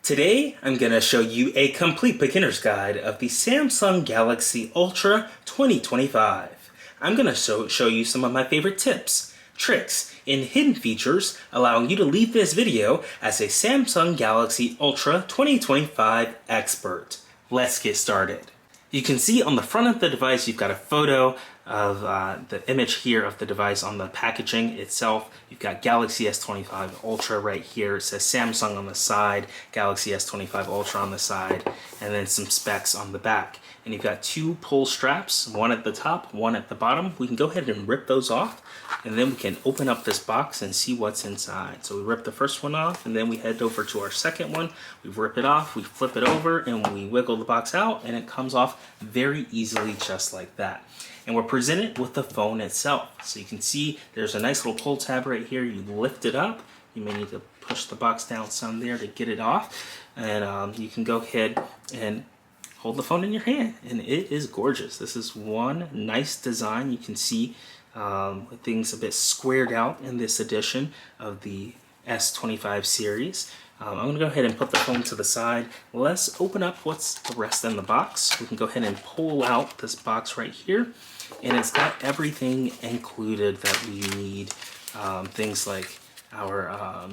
Today, I'm going to show you a complete beginner's guide of the Samsung Galaxy Ultra 2025. I'm going to show you some of my favorite tips, tricks, and hidden features allowing you to leave this video as a Samsung Galaxy Ultra 2025 expert. Let's get started. You can see on the front of the device, you've got a photo of the image here of the device on the packaging itself. You've got Galaxy S25 Ultra right here. It says Samsung on the side, Galaxy S25 Ultra on the side, and then some specs on the back. And you've got two pull straps, one at the top, one at the bottom. We can go ahead and rip those off, and then we can open up this box and see what's inside. So we rip the first one off, and then we head over to our second one. We rip it off, we flip it over, and we wiggle the box out, and it comes off very easily just like that. And we're presented with the phone itself. So you can see there's a nice little pull tab right here. You lift it up. You may need to push the box down some there to get it off. And you can go ahead and hold the phone in your hand. And it is gorgeous. This is one nice design. You can see things a bit squared out in this edition of the S25 series. I'm going to go ahead and put the phone to the side. Let's open up what's the rest in the box. We can go ahead and pull out this box right here. And it's got everything included that we need. Things like our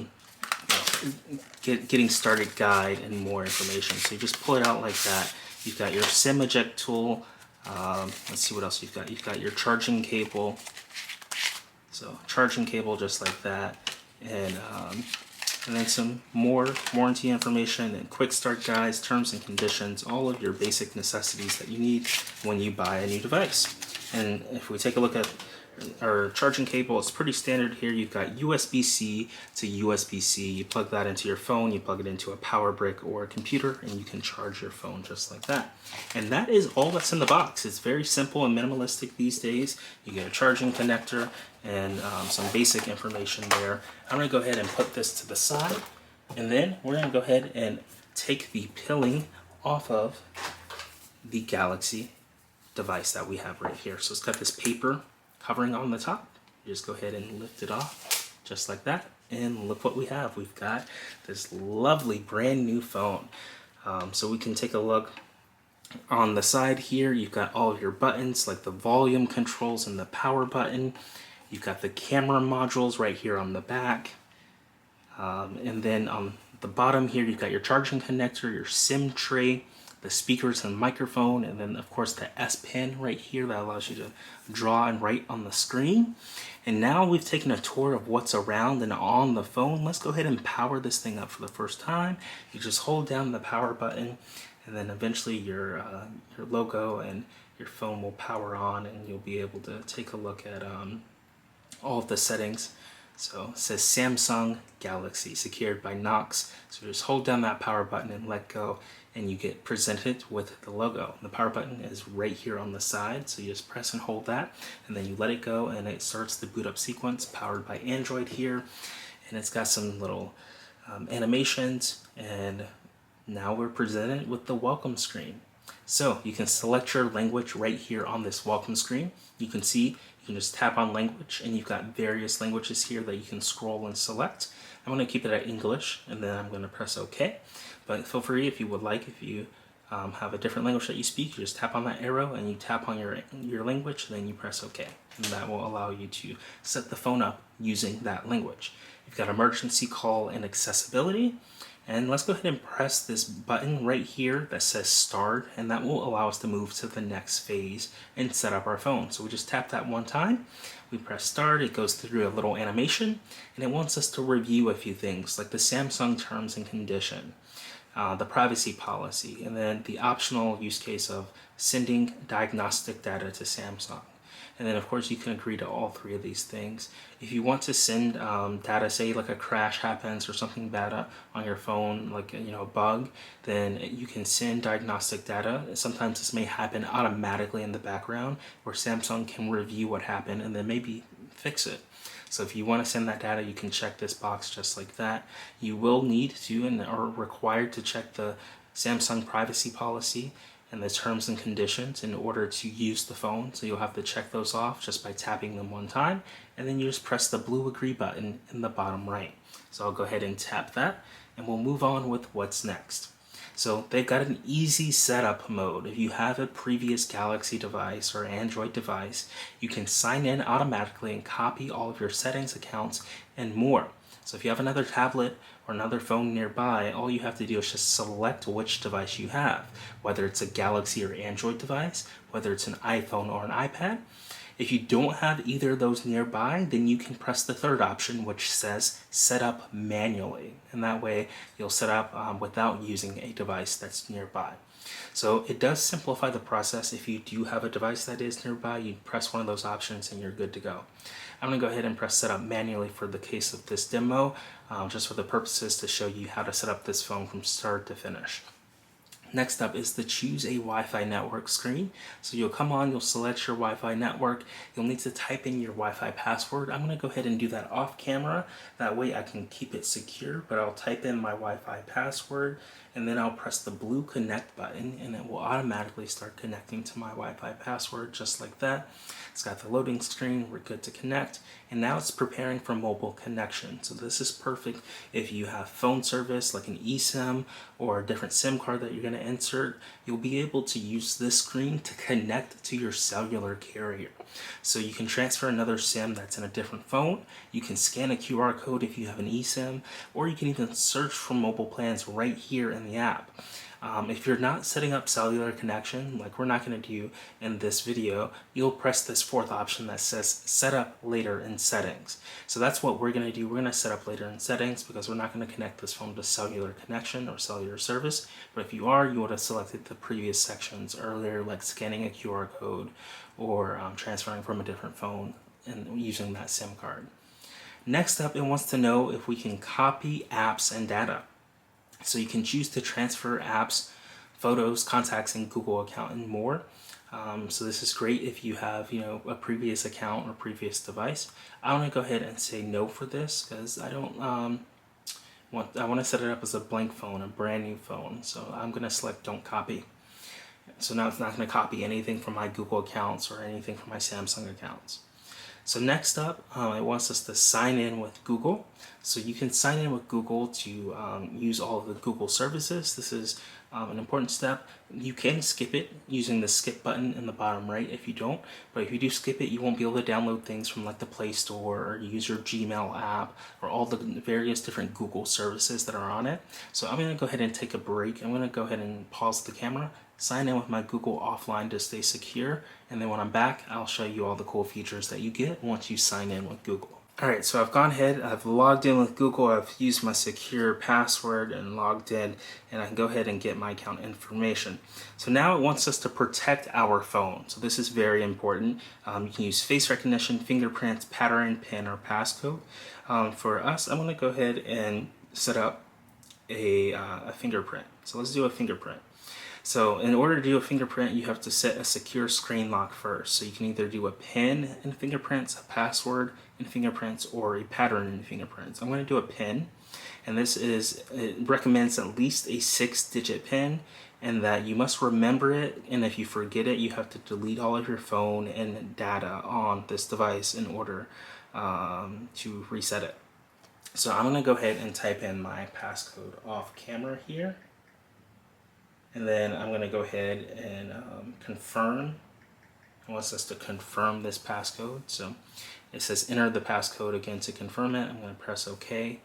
getting started guide and more information. So you just pull it out like that. You've got your SIM eject tool. Let's see what else you've got. You've got your charging cable. So charging cable just like that. And then some more warranty information and quick start guides, terms and conditions, all of your basic necessities that you need when you buy a new device. And if we take a look at our charging cable, it's pretty standard here. You've got USB-C to USB-C. You plug that into your phone, you plug it into a power brick or a computer, and you can charge your phone just like that. And that is all that's in the box. It's very simple and minimalistic these days. You get a charging connector and some basic information there. I'm going to go ahead and put this to the side, and then we're going to go ahead and take the pilling off of the Galaxy device that we have right here. So it's got this paper covering on the top. You just go ahead and lift it off just like that, and look what we have. We've got this lovely brand new phone. So we can take a look on the side here. You've got all of your buttons like the volume controls and the power button. You've got the camera modules right here on the back. And then on the bottom here, you've got your charging connector, your SIM tray, the speakers and microphone, and then of course the S Pen right here that allows you to draw and write on the screen. And now we've taken a tour of what's around and on the phone. Let's go ahead and power this thing up for the first time. You just hold down the power button, and then eventually your logo and your phone will power on, and you'll be able to take a look at all of the settings. So it says Samsung Galaxy, secured by Knox. So just hold down that power button and let go, and you get presented with the logo. The power button is right here on the side, so you just press and hold that, and then you let it go, and it starts the boot up sequence, powered by Android here. And it's got some little animations, and now we're presented with the welcome screen. So you can select your language right here on this welcome screen. You can see you can just tap on language, and you've got various languages here that you can scroll and select. I'm going to keep it at English, and then I'm going to press OK. But feel free, if you would like, if you have a different language that you speak, you just tap on that arrow and you tap on your language, then you press OK. And that will allow you to set the phone up using that language. You've got emergency call and accessibility. And let's go ahead and press this button right here that says start, and that will allow us to move to the next phase and set up our phone. So we just tap that one time, we press start, it goes through a little animation, and it wants us to review a few things like the Samsung terms and condition, the privacy policy, and then the optional use case of sending diagnostic data to Samsung. And then of course you can agree to all three of these things. If you want to send data, say like a crash happens or something bad on your phone, like a bug, then you can send diagnostic data. Sometimes this may happen automatically in the background, where Samsung can review what happened and then maybe fix it. So if you want to send that data, you can check this box just like that. You will need to and are required to check the Samsung privacy policy and the terms and conditions in order to use the phone. So you'll have to check those off just by tapping them one time, and then you just press the blue agree button in the bottom right. So I'll go ahead and tap that, and we'll move on with what's next. So they've got an easy setup mode. If you have a previous Galaxy device or Android device, you can sign in automatically and copy all of your settings, accounts, and more. So if you have another tablet or another phone nearby, all you have to do is just select which device you have, whether it's a Galaxy or Android device, whether it's an iPhone or an iPad. If you don't have either of those nearby, then you can press the third option, which says set up manually. And that way you'll set up without using a device that's nearby. So it does simplify the process. If you do have a device that is nearby, you press one of those options and you're good to go. I'm going to go ahead and press set up manually for the case of this demo, just for the purposes to show you how to set up this phone from start to finish. Next up is the choose a Wi-Fi network screen. So you'll come on, you'll select your Wi-Fi network. You'll need to type in your Wi-Fi password. I'm going to go ahead and do that off camera. That way I can keep it secure, but I'll type in my Wi-Fi password and then I'll press the blue connect button and it will automatically start connecting to my Wi-Fi password just like that. It's got the loading screen, we're good to connect, and now it's preparing for mobile connection. So this is perfect if you have phone service like an eSIM or a different SIM card that you're going to insert. You'll be able to use this screen to connect to your cellular carrier. So you can transfer another SIM that's in a different phone, you can scan a QR code if you have an eSIM, or you can even search for mobile plans right here in the app. If you're not setting up cellular connection, like we're not going to do in this video, you'll press this fourth option that says set up later in settings. So that's what we're going to do. We're going to set up later in settings because we're not going to connect this phone to cellular connection or cellular service. But if you are, you would have selected the previous sections earlier, like scanning a QR code or transferring from a different phone and using that SIM card. Next up, it wants to know if we can copy apps and data. So you can choose to transfer apps, photos, contacts, and Google account and more. So this is great if you have, a previous account or previous device. I want to go ahead and say no for this because I don't I want to set it up as a blank phone, a brand new phone. So I'm going to select don't copy. So now it's not going to copy anything from my Google accounts or anything from my Samsung accounts. So next up, it wants us to sign in with Google. So you can sign in with Google to use all of the Google services. This is an important step. You can skip it using the skip button in the bottom right if you don't. But if you do skip it, you won't be able to download things from like the Play Store or use your Gmail app or all the various different Google services that are on it. So I'm going to go ahead and take a break. I'm going to go ahead and pause the camera, sign in with my Google offline to stay secure, and then when I'm back, I'll show you all the cool features that you get once you sign in with Google. Alright, so I've gone ahead, I've logged in with Google, I've used my secure password and logged in, and I can go ahead and get my account information. So now it wants us to protect our phone. So this is very important. You can use face recognition, fingerprints, pattern, PIN, or passcode. For us, I'm going to go ahead and set up a fingerprint. So let's do a fingerprint. So in order to do a fingerprint, you have to set a secure screen lock first. So you can either do a PIN in fingerprints, a password in fingerprints, or a pattern in fingerprints. I'm going to do a PIN, and it recommends at least a 6-digit PIN, and that you must remember it, and if you forget it, you have to delete all of your phone and data on this device in order to reset it. So I'm going to go ahead and type in my passcode off camera here. And then I'm going to go ahead and confirm. It wants us to confirm this passcode. So it says enter the passcode again to confirm it. I'm going to press OK.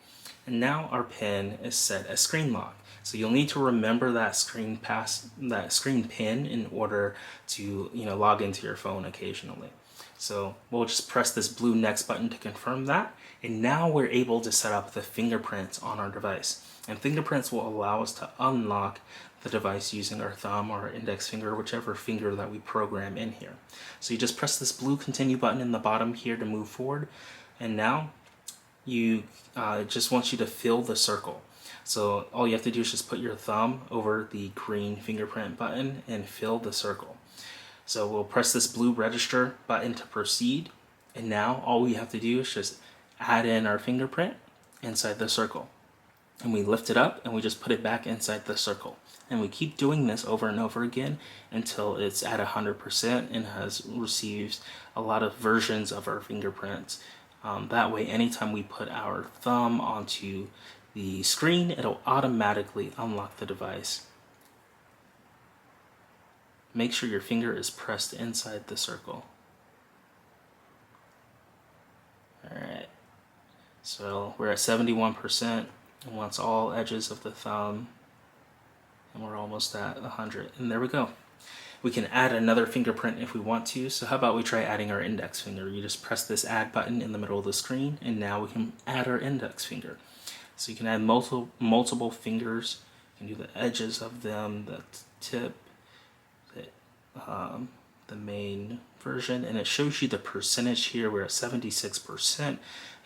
And now our PIN is set as screen lock. So you'll need to remember that screen PIN in order to log into your phone occasionally. So we'll just press this blue next button to confirm that. And now we're able to set up the fingerprints on our device. And fingerprints will allow us to unlock the device using our thumb or our index finger, whichever finger that we program in here. So you just press this blue continue button in the bottom here to move forward. And now it just wants you to fill the circle. So all you have to do is just put your thumb over the green fingerprint button and fill the circle. So we'll press this blue register button to proceed. And now all we have to do is just add in our fingerprint inside the circle. And we lift it up and we just put it back inside the circle. And we keep doing this over and over again until it's at 100% and has received a lot of versions of our fingerprints. That way, anytime we put our thumb onto the screen, it'll automatically unlock the device. Make sure your finger is pressed inside the circle. Alright, so we're at 71%, and wants all edges of the thumb, and we're almost at 100, and there we go. We can add another fingerprint if we want to, so how about we try adding our index finger? You just press this add button in the middle of the screen, and now we can add our index finger. So you can add multiple fingers, you can do the edges of them, the tip, the main version, and it shows you the percentage here. We're at 76%,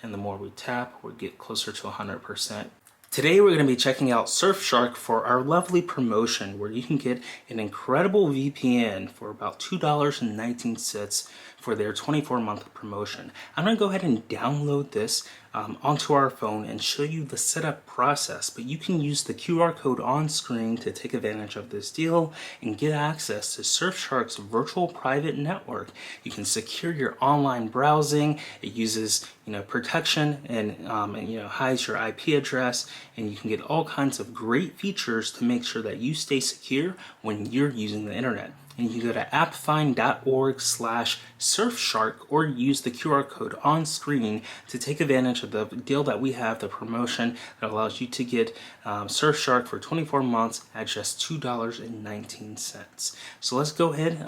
and the more we tap, we get closer to 100%. Today we're going to be checking out Surfshark for our lovely promotion where you can get an incredible VPN for about $2.19 for their 24-month promotion. I'm going to go ahead and download this onto our phone and show you the setup process, but you can use the QR code on screen to take advantage of this deal and get access to Surfshark's virtual private network. You can secure your online browsing. It uses protection and hides your IP address, and you can get all kinds of great features to make sure that you stay secure when you're using the internet. And you can go to appfind.org/Surfshark or use the QR code on screen to take advantage of the deal that we have, the promotion that allows you to get Surfshark for 24 months at just $2.19. So let's go ahead.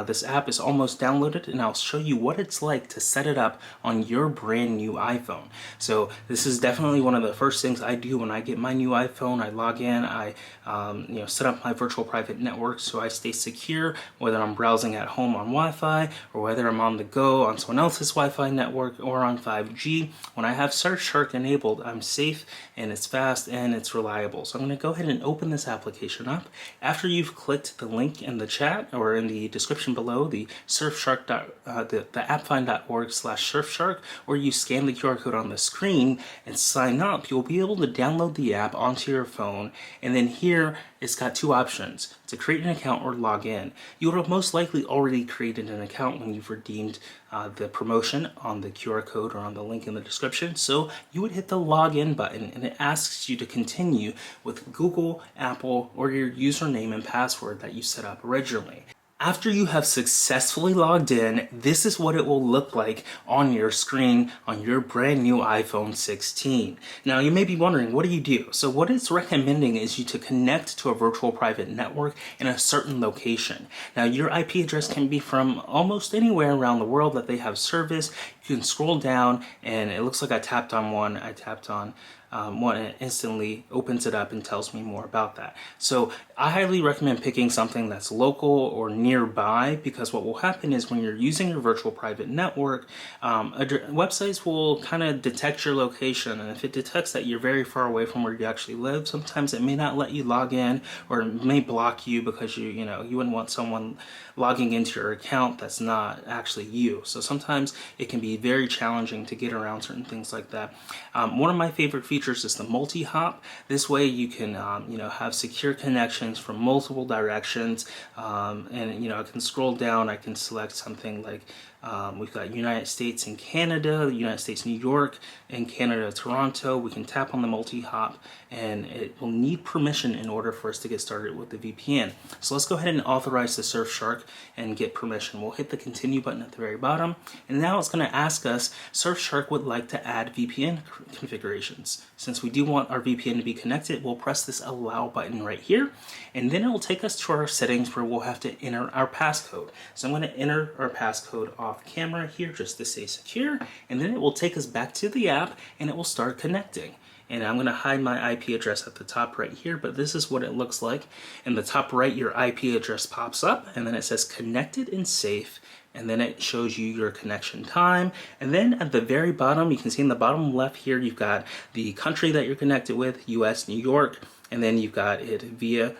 This app is almost downloaded, and I'll show you what it's like to set it up on your brand new iPhone. So this is definitely one of the first things I do when I get my new iPhone. I log in, I set up my virtual private network so I stay secure, whether I'm browsing at home on Wi-Fi or whether I'm on the go on someone else's Wi-Fi network or on 5G. When I have Surfshark enabled, I'm safe and it's fast and it's reliable. So I'm going to go ahead and open this application up. After you've clicked the link in the chat or in the description below, the Surfshark, the appfind.org/Surfshark, or you scan the QR code on the screen and sign up, you'll be able to download the app onto your phone, and then here it's got two options: to create an account or log in. You would have most likely already created an account when you've redeemed the promotion on the QR code or on the link in the description. So you would hit the login button, and it asks you to continue with Google, Apple, or your username and password that you set up originally. After you have successfully logged in, this is what it will look like on your screen on your brand new iPhone 16. Now you may be wondering, what do you do? So what it's recommending is you to connect to a virtual private network in a certain location. Now your IP address can be from almost anywhere around the world that they have service. You can scroll down, and it looks like I tapped on one. I tapped on one, and it instantly opens it up and tells me more about that. So I highly recommend picking something that's local or nearby, because what will happen is when you're using your virtual private network, websites will kind of detect your location, and if it detects that you're very far away from where you actually live, sometimes it may not let you log in, or it may block you because you wouldn't want someone logging into your account that's not actually you. So sometimes it can be very challenging to get around certain things like that. One of my favorite features is the multi-hop. This way you can have secure connections from multiple directions, and I can scroll down. I can select something like we've got United States and Canada, United States, New York, and Canada, Toronto. We can tap on the multi-hop, and it will need permission in order for us to get started with the VPN. So let's go ahead and authorize the Surfshark and get permission. We'll hit the continue button at the very bottom, and now it's going to ask us, Surfshark would like to add VPN configurations. Since we do want our VPN to be connected, we'll press this allow button right here, and then it will take us to our settings where we'll have to enter our passcode. So I'm going to enter our passcode off camera here just to stay secure, and then it will take us back to the app and it will start connecting. And I'm going to hide my IP address at the top right here, but this is what it looks like. In the top right, your IP address pops up, and then it says connected and safe, and then it shows you your connection time. And then at the very bottom, you can see in the bottom left here, you've got the country that you're connected with, US, New York, and then you've got it via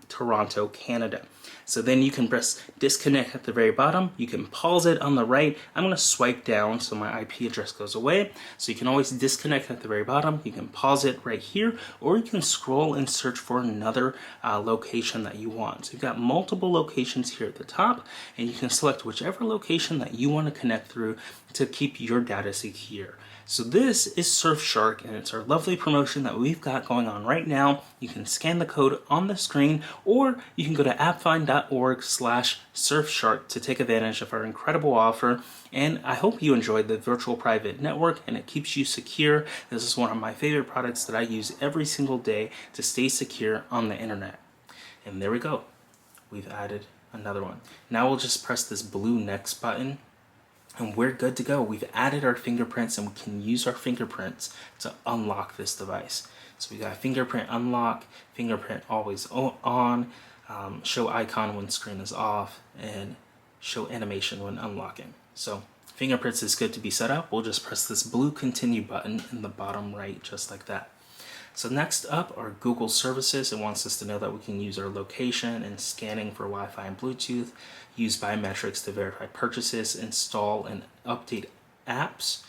Toronto, Canada. So then you can press disconnect at the very bottom. You can pause it on the right. I'm going to swipe down so my IP address goes away. So you can always disconnect at the very bottom. You can pause it right here, or you can scroll and search for another location that you want. So you've got multiple locations here at the top, and you can select whichever location that you want to connect through to keep your data secure. So this is Surfshark, and it's our lovely promotion that we've got going on right now. You can scan the code on the screen, or you can go to appfind.org/Surfshark to take advantage of our incredible offer. And I hope you enjoyed the virtual private network and it keeps you secure. This is one of my favorite products that I use every single day to stay secure on the internet. And there we go. We've added another one. Now we'll just press this blue next button and we're good to go. We've added our fingerprints and we can use our fingerprints to unlock this device. So we got fingerprint unlock, fingerprint always on, show icon when screen is off, and show animation when unlocking. So fingerprints is good to be set up. We'll just press this blue continue button in the bottom right, just like that. So next up are Google services. It wants us to know that we can use our location and scanning for Wi-Fi and Bluetooth, use biometrics to verify purchases, install and update apps,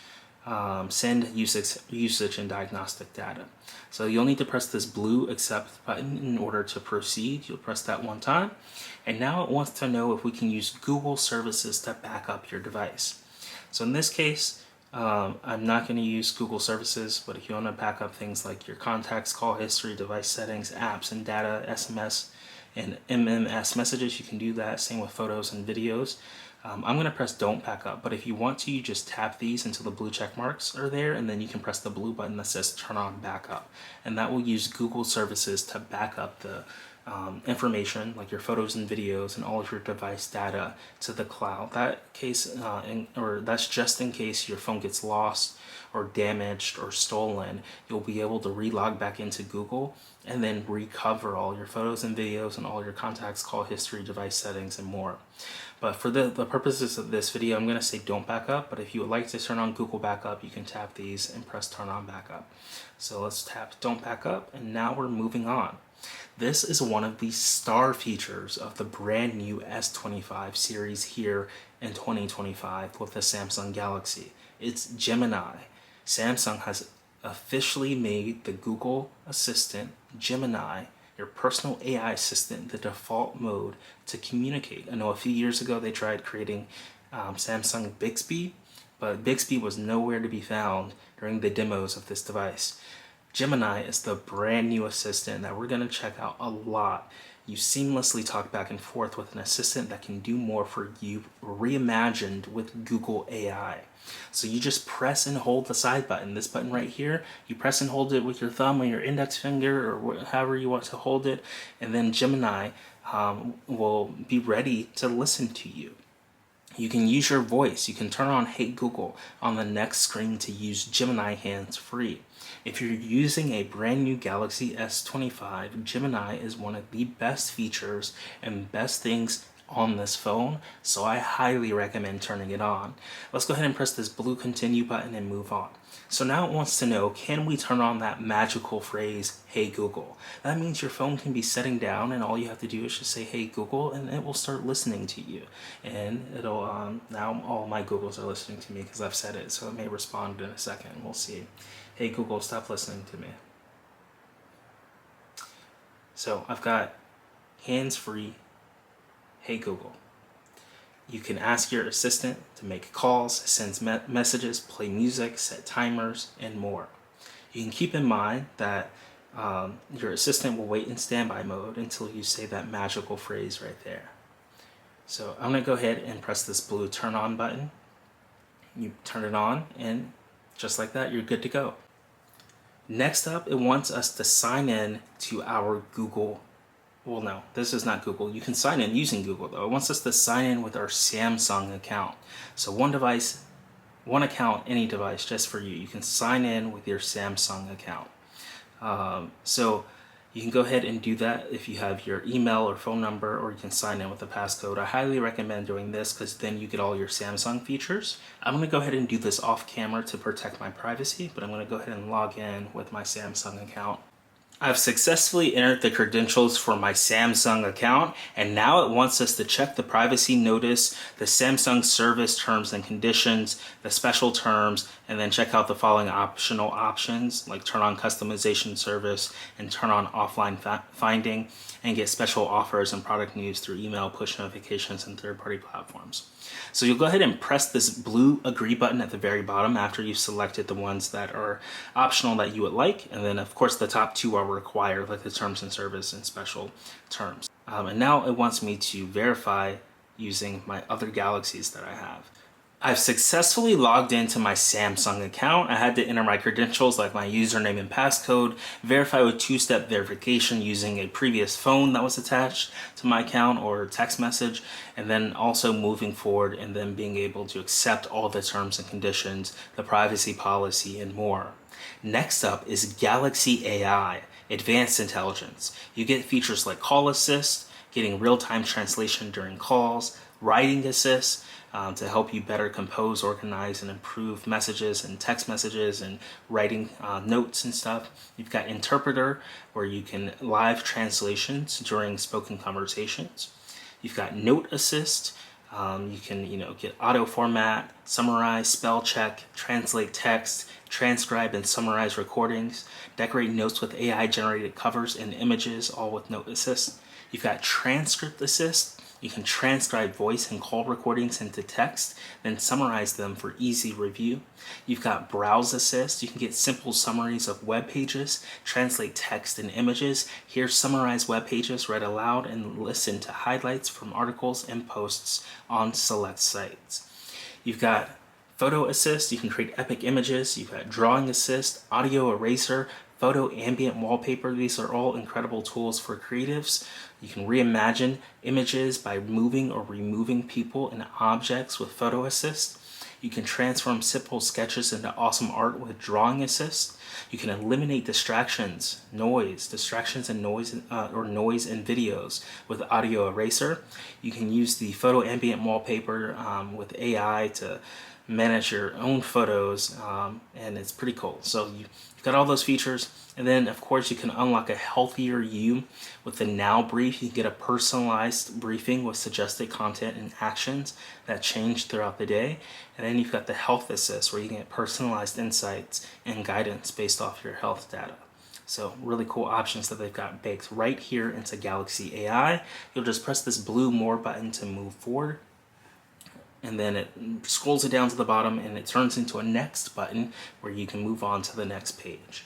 send usage and diagnostic data. So you'll need to press this blue accept button in order to proceed. You'll press that one time. And now it wants to know if we can use Google services to back up your device. So in this case, I'm not going to use Google services, but if you want to back up things like your contacts, call history, device settings, apps and data, SMS and MMS messages, you can do that. Same with photos and videos. I'm going to press don't back up, but if you want to, you just tap these until the blue check marks are there, and then you can press the blue button that says turn on backup, and that will use Google services to back up the information like your photos and videos and all of your device data to the cloud. That's just in case your phone gets lost or damaged or stolen. You'll be able to relog back into Google and then recover all your photos and videos and all your contacts, call history, device settings, and more. But for the purposes of this video, I'm going to say don't back up, but if you would like to turn on Google backup, you can tap these and press turn on backup. So let's tap don't back up, and now we're moving on. This is one of the star features of the brand new S25 series here in 2025 with the Samsung Galaxy. It's Gemini. Samsung has officially made the Google Assistant, Gemini, your personal AI assistant, the default mode to communicate. I know a few years ago they tried creating Samsung Bixby, but Bixby was nowhere to be found during the demos of this device. Gemini is the brand new assistant that we're going to check out a lot. You seamlessly talk back and forth with an assistant that can do more for you, reimagined with Google AI. So you just press and hold the side button, this button right here. You press and hold it with your thumb or your index finger or however you want to hold it, and then Gemini will be ready to listen to you. You can use your voice. You can turn on Hey Google on the next screen to use Gemini hands-free. If you're using a brand new Galaxy S25, Gemini is one of the best features and best things on this phone, so I highly recommend turning it on. Let's go ahead and press this blue continue button and move on. So now it wants to know, can we turn on that magical phrase, Hey Google? That means your phone can be setting down and all you have to do is just say, Hey Google, and it will start listening to you. And it'll, now all my Googles are listening to me because I've said it, so it may respond in a second. We'll see. Hey Google, stop listening to me. So I've got hands-free, Hey Google. You can ask your assistant to make calls, send messages, play music, set timers, and more. You can keep in mind that your assistant will wait in standby mode until you say that magical phrase right there. So I'm going to go ahead and press this blue turn on button. You turn it on, and just like that, you're good to go. Next up, it wants us to sign in to our Google. Well, no, this is not Google. You can sign in using Google, though. It wants us to sign in with our Samsung account. So one device, one account, any device, just for you. You can sign in with your Samsung account. So you can go ahead and do that if you have your email or phone number, or you can sign in with a passcode. I highly recommend doing this because then you get all your Samsung features. I'm going to go ahead and do this off camera to protect my privacy, but I'm going to go ahead and log in with my Samsung account. I've successfully entered the credentials for my Samsung account, and now it wants us to check the privacy notice, the Samsung service terms and conditions, the special terms, and then check out the following optional options like turn on customization service and turn on offline finding, and get special offers and product news through email, push notifications, and third-party platforms. So you'll go ahead and press this blue agree button at the very bottom after you've selected the ones that are optional that you would like. And then of course the top two are required, like the terms and service and special terms. And now it wants me to verify using my other galaxies that I have. I've successfully logged into my Samsung account. I had to enter my credentials like my username and passcode, verify with two-step verification using a previous phone that was attached to my account or text message, and then also moving forward and then being able to accept all the terms and conditions, the privacy policy, and more. Next up is Galaxy AI, Advanced Intelligence. You get features like call assist, getting real-time translation during calls, writing assist, to help you better compose, organize, and improve messages and text messages and writing notes and stuff. You've got interpreter, where you can live translations during spoken conversations. You've got note assist. You can get auto format, summarize, spell check, translate text, transcribe and summarize recordings, decorate notes with AI generated covers and images, all with note assist. You've got transcript assist. You can transcribe voice and call recordings into text, then summarize them for easy review. You've got Browse Assist. You can get simple summaries of web pages, translate text and images, hear summarized web pages read aloud, and listen to highlights from articles and posts on select sites. You've got Photo Assist. You can create epic images. You've got Drawing Assist, Audio Eraser, Photo Ambient Wallpaper. These are all incredible tools for creatives. You can reimagine images by moving or removing people and objects with Photo Assist. You can transform simple sketches into awesome art with Drawing Assist. You can eliminate distractions and noise or noise in videos with Audio Eraser. You can use the Photo Ambient Wallpaper with AI to manage your own photos, and it's pretty cool. So you've got all those features, and then of course you can unlock a healthier you with the Now Brief. You can get a personalized briefing with suggested content and actions that change throughout the day. And then you've got the Health Assist, where you can get personalized insights and guidance based off your health data. So really cool options that they've got baked right here into Galaxy AI. You'll just press this blue More button to move forward, and then it scrolls it down to the bottom and it turns into a Next button where you can move on to the next page.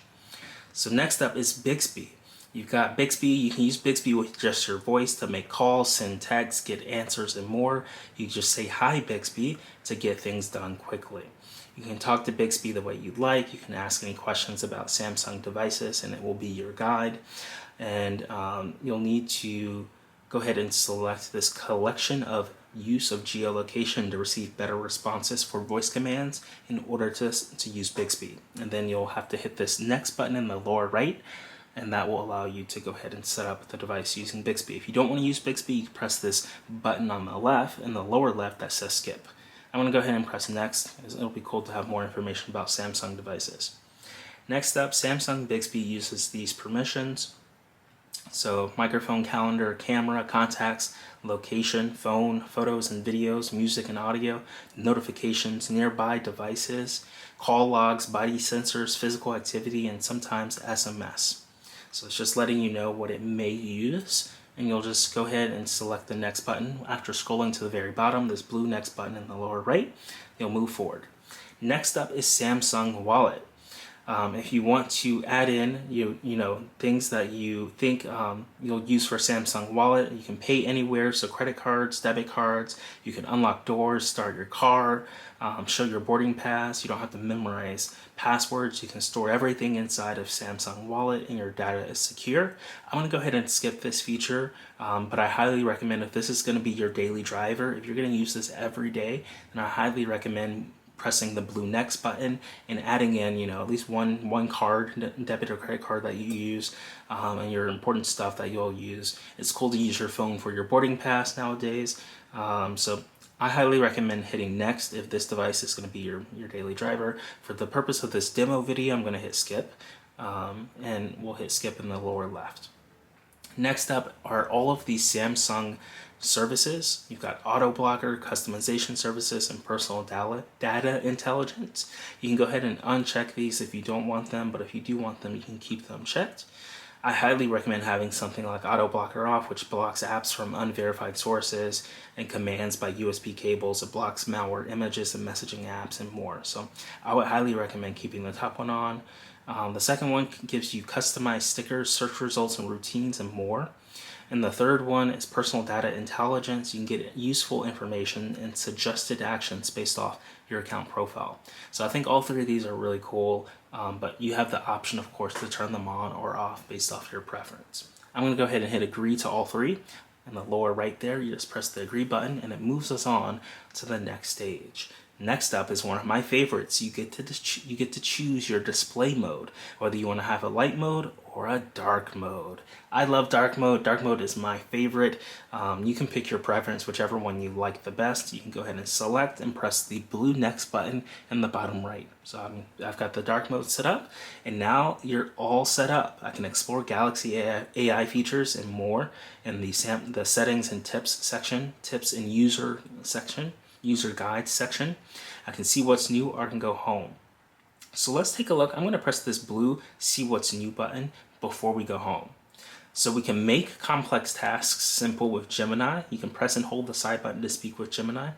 So next up is Bixby. You've got Bixby. You can use Bixby with just your voice to make calls, send texts, get answers, and more. You just say, "Hi, Bixby," to get things done quickly. You can talk to Bixby the way you'd like. You can ask any questions about Samsung devices and it will be your guide. And you'll need to go ahead and select this collection of use of geolocation to receive better responses for voice commands in order to use Bixby. And then you'll have to hit this Next button in the lower right, and that will allow you to go ahead and set up the device using Bixby. If you don't want to use Bixby, you can press this button on the left, in the lower left, that says Skip. I'm going to go ahead and press Next, because it'll be cool to have more information about Samsung devices. Next up, Samsung Bixby uses these permissions. So microphone, calendar, camera, contacts, location, phone, photos and videos, music and audio, notifications, nearby devices, call logs, body sensors, physical activity, and sometimes SMS. So it's just letting you know what it may use, and you'll just go ahead and select the Next button. After scrolling to the very bottom, this blue Next button in the lower right, you'll move forward. Next up is Samsung Wallet. If you want to add in things that you think you'll use for Samsung Wallet, you can pay anywhere, so credit cards, debit cards, you can unlock doors, start your car, show your boarding pass. You don't have to memorize passwords. You can store everything inside of Samsung Wallet and your data is secure. I'm going to go ahead and skip this feature, but I highly recommend, if this is going to be your daily driver, if you're going to use this every day, then I highly recommend pressing the blue Next button and adding in at least one card, debit or credit card, that you use, and your important stuff that you'll use. It's cool to use your phone for your boarding pass nowadays, so I highly recommend hitting Next if this device is going to be your daily driver. For the purpose of this demo video, I'm going to hit Skip. and we'll hit skip in the lower left. Next up are all of these Samsung services. You've got auto blocker, customization services, and personal data intelligence. You can go ahead and uncheck these if you don't want them, but if you do want them, you can keep them checked. I highly recommend having something like auto blocker off, which blocks apps from unverified sources and commands by USB cables. It blocks malware images and messaging apps and more. So I would highly recommend keeping the top one on. The second one gives you customized stickers, search results, and routines, and more. And the third one is personal data intelligence. You can get useful information and suggested actions based off your account profile. So I think all three of these are really cool, but you have the option, of course, to turn them on or off based off your preference. I'm going to go ahead and hit agree to all three. In the lower right there, you just press the agree button and it moves us on to the next stage. Next up is one of my favorites. You get to choose your display mode, whether you want to have a light mode or a dark mode. I love dark mode. Dark mode is my favorite. You can pick your preference, whichever one you like the best. You can go ahead and select and press the blue next button in the bottom right. So I've got the dark mode set up, and now you're all set up. I can explore Galaxy AI features and more in the settings and tips section, tips and user section. User guides section. I can see what's new or I can go home. So let's take a look. I'm going to press this blue see what's new button before we go home. So we can make complex tasks simple with Gemini. You can press and hold the side button to speak with Gemini.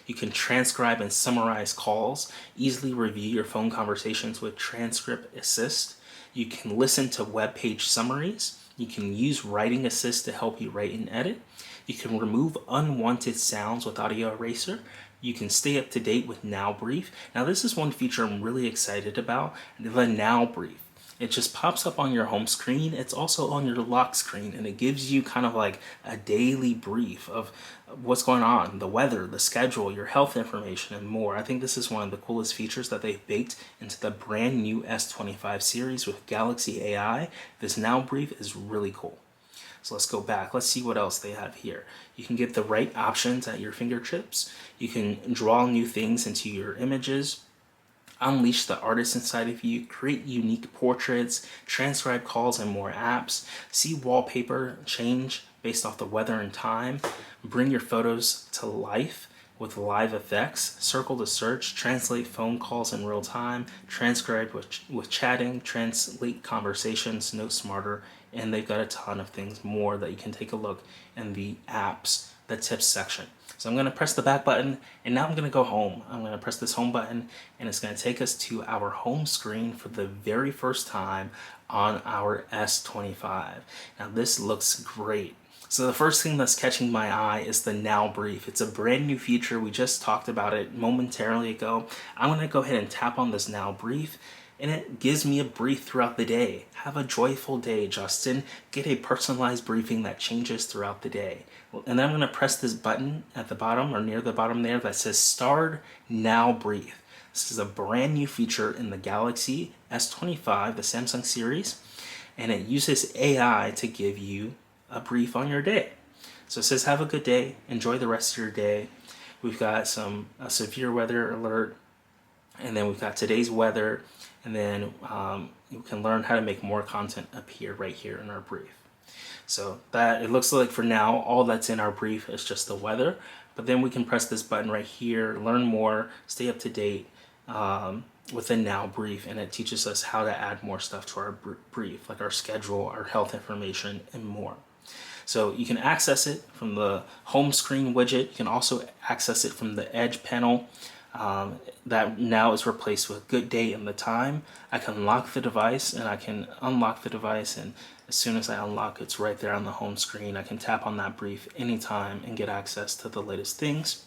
You can transcribe and summarize calls, easily review your phone conversations with Transcript Assist. You can listen to web page summaries. You can use Writing Assist to help you write and edit. You can remove unwanted sounds with Audio Eraser. You can stay up to date with Now Brief. Now this is one feature I'm really excited about, the Now Brief. It just pops up on your home screen. It's also on your lock screen, and it gives you kind of like a daily brief of what's going on, the weather, the schedule, your health information, and more. I think this is one of the coolest features that they've baked into the brand new S25 series with Galaxy AI. This Now Brief is really cool. So let's go back. Let's see what else they have here. You can get the right options at your fingertips. You can draw new things into your images, unleash the artist inside of you, create unique portraits, transcribe calls and more apps, see wallpaper change based off the weather and time, bring your photos to life with live effects, circle to search, translate phone calls in real time, transcribe with chatting, translate conversations, note smarter, and they've got a ton of things more that you can take a look in the apps, the tips section. So I'm going to press the back button, and now I'm going to go home. I'm going to press this home button, and it's going to take us to our home screen for the very first time on our S25. Now this looks great. So the first thing that's catching my eye is the Now Brief. It's a brand new feature. We just talked about it momentarily ago. I'm going to go ahead and tap on this Now Brief, and it gives me a brief throughout the day. Have a joyful day, Justin. Get a personalized briefing that changes throughout the day. And then I'm going to press this button at the bottom or near the bottom there that says Start Now Brief. This is a brand new feature in the Galaxy S25, the Samsung series, and it uses AI to give you a brief on your day. So it says have a good day, enjoy the rest of your day. We've got a severe weather alert, and then we've got today's weather, and then you can learn how to make more content appear right here in our brief. So that it looks like for now all that's in our brief is just the weather, but then we can press this button right here, learn more, stay up to date with the Now Brief, and it teaches us how to add more stuff to our brief, like our schedule, our health information, and more. So you can access it from the home screen widget. You can also access it from the Edge panel. That now is replaced with good day and the time. I can lock the device and I can unlock the device, and as soon as I unlock, it's right there on the home screen. I can tap on that brief anytime and get access to the latest things.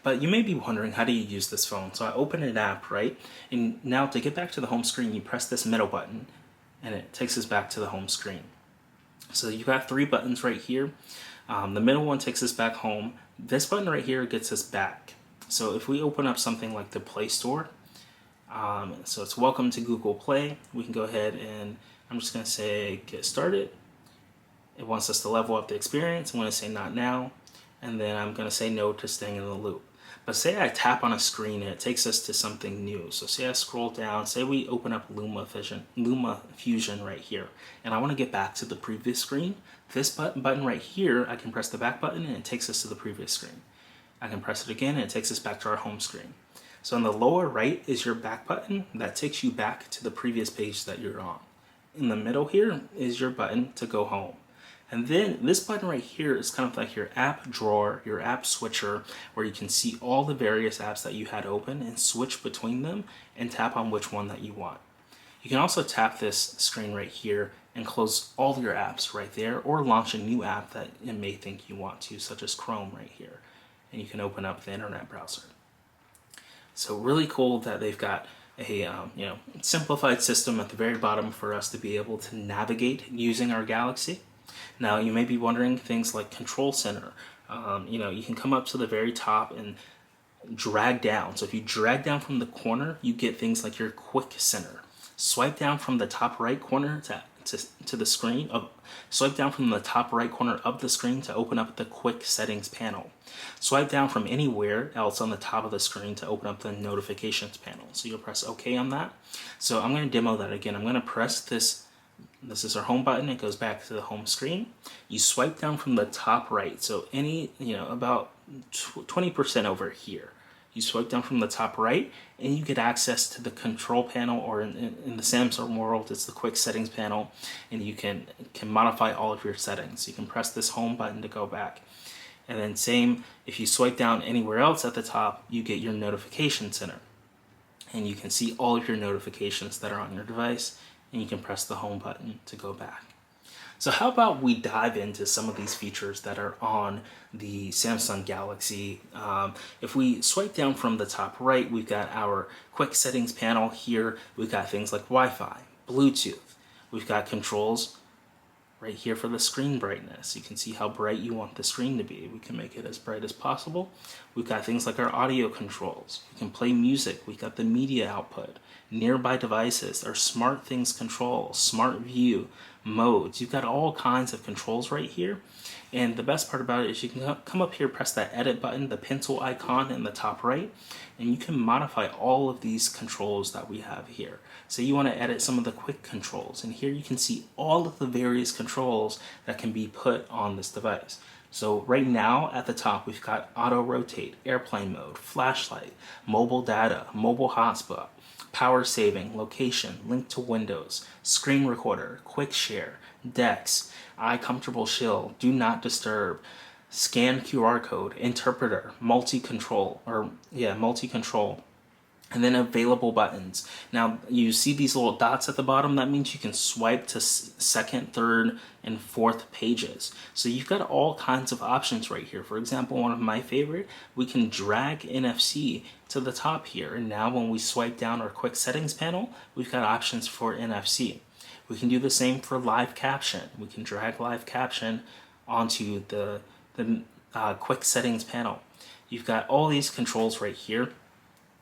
But you may be wondering, how do you use this phone? So I open an app, right? And now to get back to the home screen, you press this middle button and it takes us back to the home screen. So you've got three buttons right here. The middle one takes us back home. This button right here gets us back. So if we open up something like the Play Store, so it's welcome to Google Play, we can go ahead and I'm just going to say get started. It wants us to level up the experience. I'm going to say not now, and then I'm going to say no to staying in the loop. But say I tap on a screen and it takes us to something new. So say I scroll down, say we open up Luma Fusion right here, and I want to get back to the previous screen. This button right here, I can press the back button and it takes us to the previous screen. I can press it again and it takes us back to our home screen. So in the lower right is your back button that takes you back to the previous page that you're on. In the middle here is your button to go home. And then this button right here is kind of like your app drawer, your app switcher, where you can see all the various apps that you had open and switch between them and tap on which one that you want. You can also tap this screen right here and close all your apps right there, or launch a new app that it may think you want to, such as Chrome right here. And you can open up the internet browser. So really cool that they've got a simplified system at the very bottom for us to be able to navigate using our Galaxy. Now you may be wondering things like Control Center. You can come up to the very top and drag down. So if you drag down from the corner, you get things like your Quick Center. Swipe down from the top right corner to the screen. Swipe down from the top right corner of the screen to open up the Quick Settings panel. Swipe down from anywhere else on the top of the screen to open up the Notifications panel. So you'll press OK on that. So I'm going to demo that again. I'm going to press this. This is our home button. It goes back to the home screen. You swipe down from the top right. So about 20% over here. You swipe down from the top right and you get access to the control panel, or in the Samsung world, it's the quick settings panel, and you can modify all of your settings. You can press this home button to go back. And then same, if you swipe down anywhere else at the top, you get your notification center. And you can see all of your notifications that are on your device, and you can press the home button to go back. So how about we dive into some of these features that are on the Samsung Galaxy. If we swipe down from the top right, we've got our quick settings panel here. We've got things like Wi-Fi, Bluetooth. We've got controls right here for the screen brightness. You can see how bright you want the screen to be. We can make it as bright as possible. We've got things like our audio controls. We can play music. We've got the media output, nearby devices, our smart things control, smart view, modes. You've got all kinds of controls right here. And the best part about it is you can come up here, press that edit button, the pencil icon in the top right, and you can modify all of these controls that we have here. So you want to edit some of the quick controls, and here you can see all of the various controls that can be put on this device. So right now at the top we've got auto rotate, airplane mode, flashlight, mobile data, mobile hotspot, power saving, location, link to Windows, screen recorder, quick share, Dex, eye comfortable shield, do not disturb, scan QR code, interpreter, multi-control, and then available buttons. Now you see these little dots at the bottom. That means you can swipe to second, third, and fourth pages. So you've got all kinds of options right here. For example, one of my favorite, we can drag NFC to the top here. And now when we swipe down our quick settings panel, we've got options for NFC. We can do the same for live caption. We can drag live caption onto the quick settings panel. You've got all these controls right here.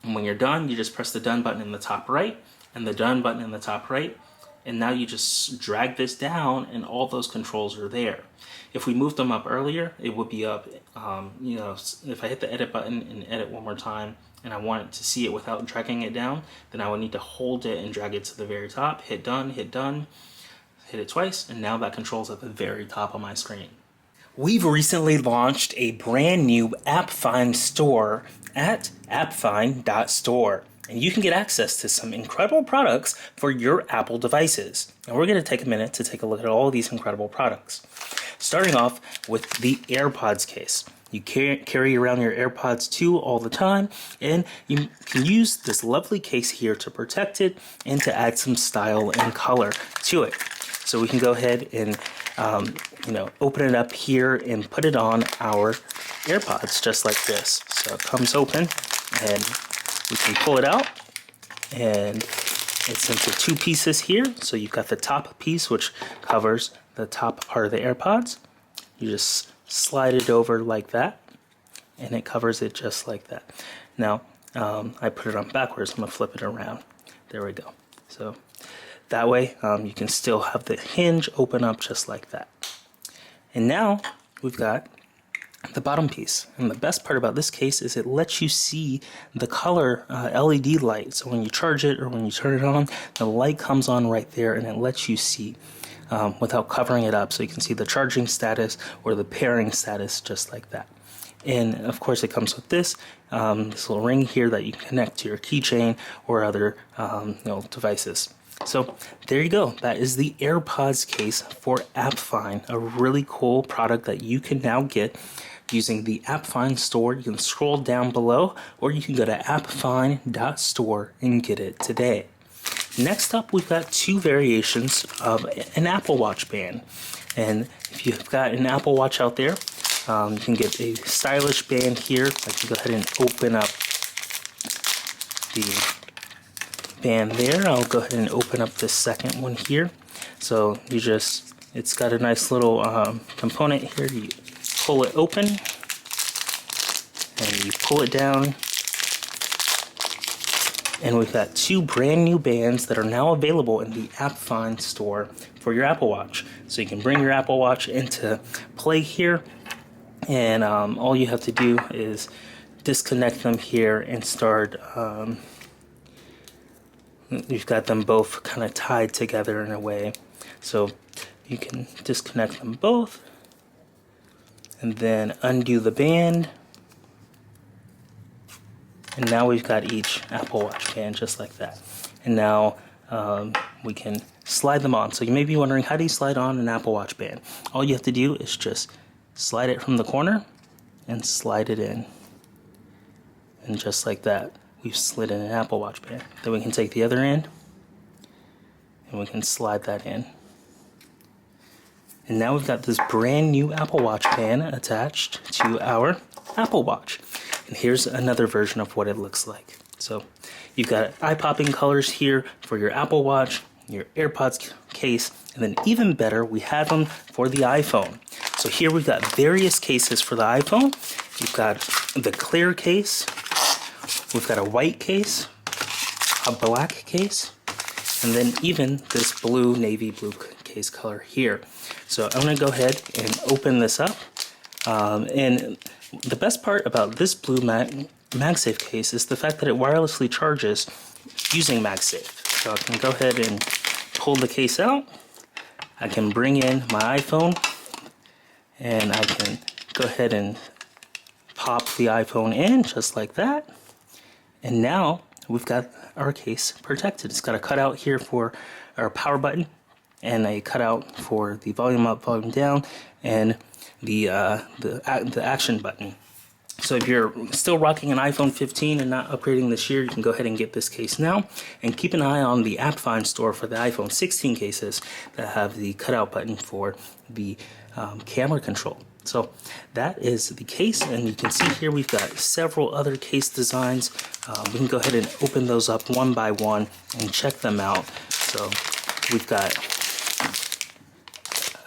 And when you're done, you just press the done button in the top right and the done button in the top right. And now you just drag this down and all those controls are there. If we moved them up earlier, it would be up, if I hit the edit button and edit one more time and I wanted to see it without dragging it down, then I would need to hold it and drag it to the very top, hit done, hit it twice, and now that control's at the very top of my screen. We've recently launched a brand new AppFind Store at appfind.store, and you can get access to some incredible products for your Apple devices. And we're going to take a minute to take a look at all of these incredible products. Starting off with the AirPods case. You carry around your AirPods 2 all the time, and you can use this lovely case here to protect it and to add some style and color to it. So we can go ahead and open it up here and put it on our AirPods just like this. So it comes open and we can pull it out, and it's into two pieces here. So you've got the top piece, which covers the top part of the AirPods. You just slide it over like that and it covers it just like that. Now I put it on backwards. I'm gonna flip it around. There we go. So that way you can still have the hinge open up just like that. And now we've got the bottom piece. And the best part about this case is it lets you see the color LED light. So when you charge it or when you turn it on, the light comes on right there and it lets you see without covering it up. So you can see the charging status or the pairing status just like that. And of course it comes with this little ring here that you can connect to your keychain or other devices. So there you go. That is the AirPods case for AppFind, a really cool product that you can now get using the AppFind Store. You can scroll down below, or you can go to appfind.store and get it today. Next up, we've got two variations of an Apple Watch band. And if you've got an Apple Watch out there, you can get a stylish band here. I can go ahead and open up the band there. I'll go ahead and open up this second one here. So it's got a nice little component here. You pull it open and you pull it down, and we've got two brand new bands that are now available in the AppFind Store for your Apple Watch. So you can bring your Apple Watch into play here, and all you have to do is disconnect them here and start. You've got them both kind of tied together in a way, so you can disconnect them both and then undo the band, and now we've got each Apple Watch band just like that. And now we can slide them on. So you may be wondering, how do you slide on an Apple Watch band? All you have to do is just slide it from the corner and slide it in, and just like that, we've slid in an Apple Watch band. Then we can take the other end and we can slide that in. And now we've got this brand new Apple Watch band attached to our Apple Watch. And here's another version of what it looks like. So you've got eye-popping colors here for your Apple Watch, your AirPods case, and then even better, we have them for the iPhone. So here we've got various cases for the iPhone. You've got the clear case, we've got a white case, a black case, and then even this blue, navy blue case color here. So I'm going to go ahead and open this up. And the best part about this blue MagSafe case is the fact that it wirelessly charges using MagSafe. So I can go ahead and pull the case out. I can bring in my iPhone, and I can go ahead and pop the iPhone in just like that. And now we've got our case protected. It's got a cutout here for our power button, and a cutout for the volume up, volume down, and the action button. So if you're still rocking an iPhone 15 and not upgrading this year, you can go ahead and get this case now. And keep an eye on the AppFind Store for the iPhone 16 cases that have the cutout button for the camera control. So that is the case, and you can see here we've got several other case designs. We can go ahead and open those up one by one and check them out. So we've got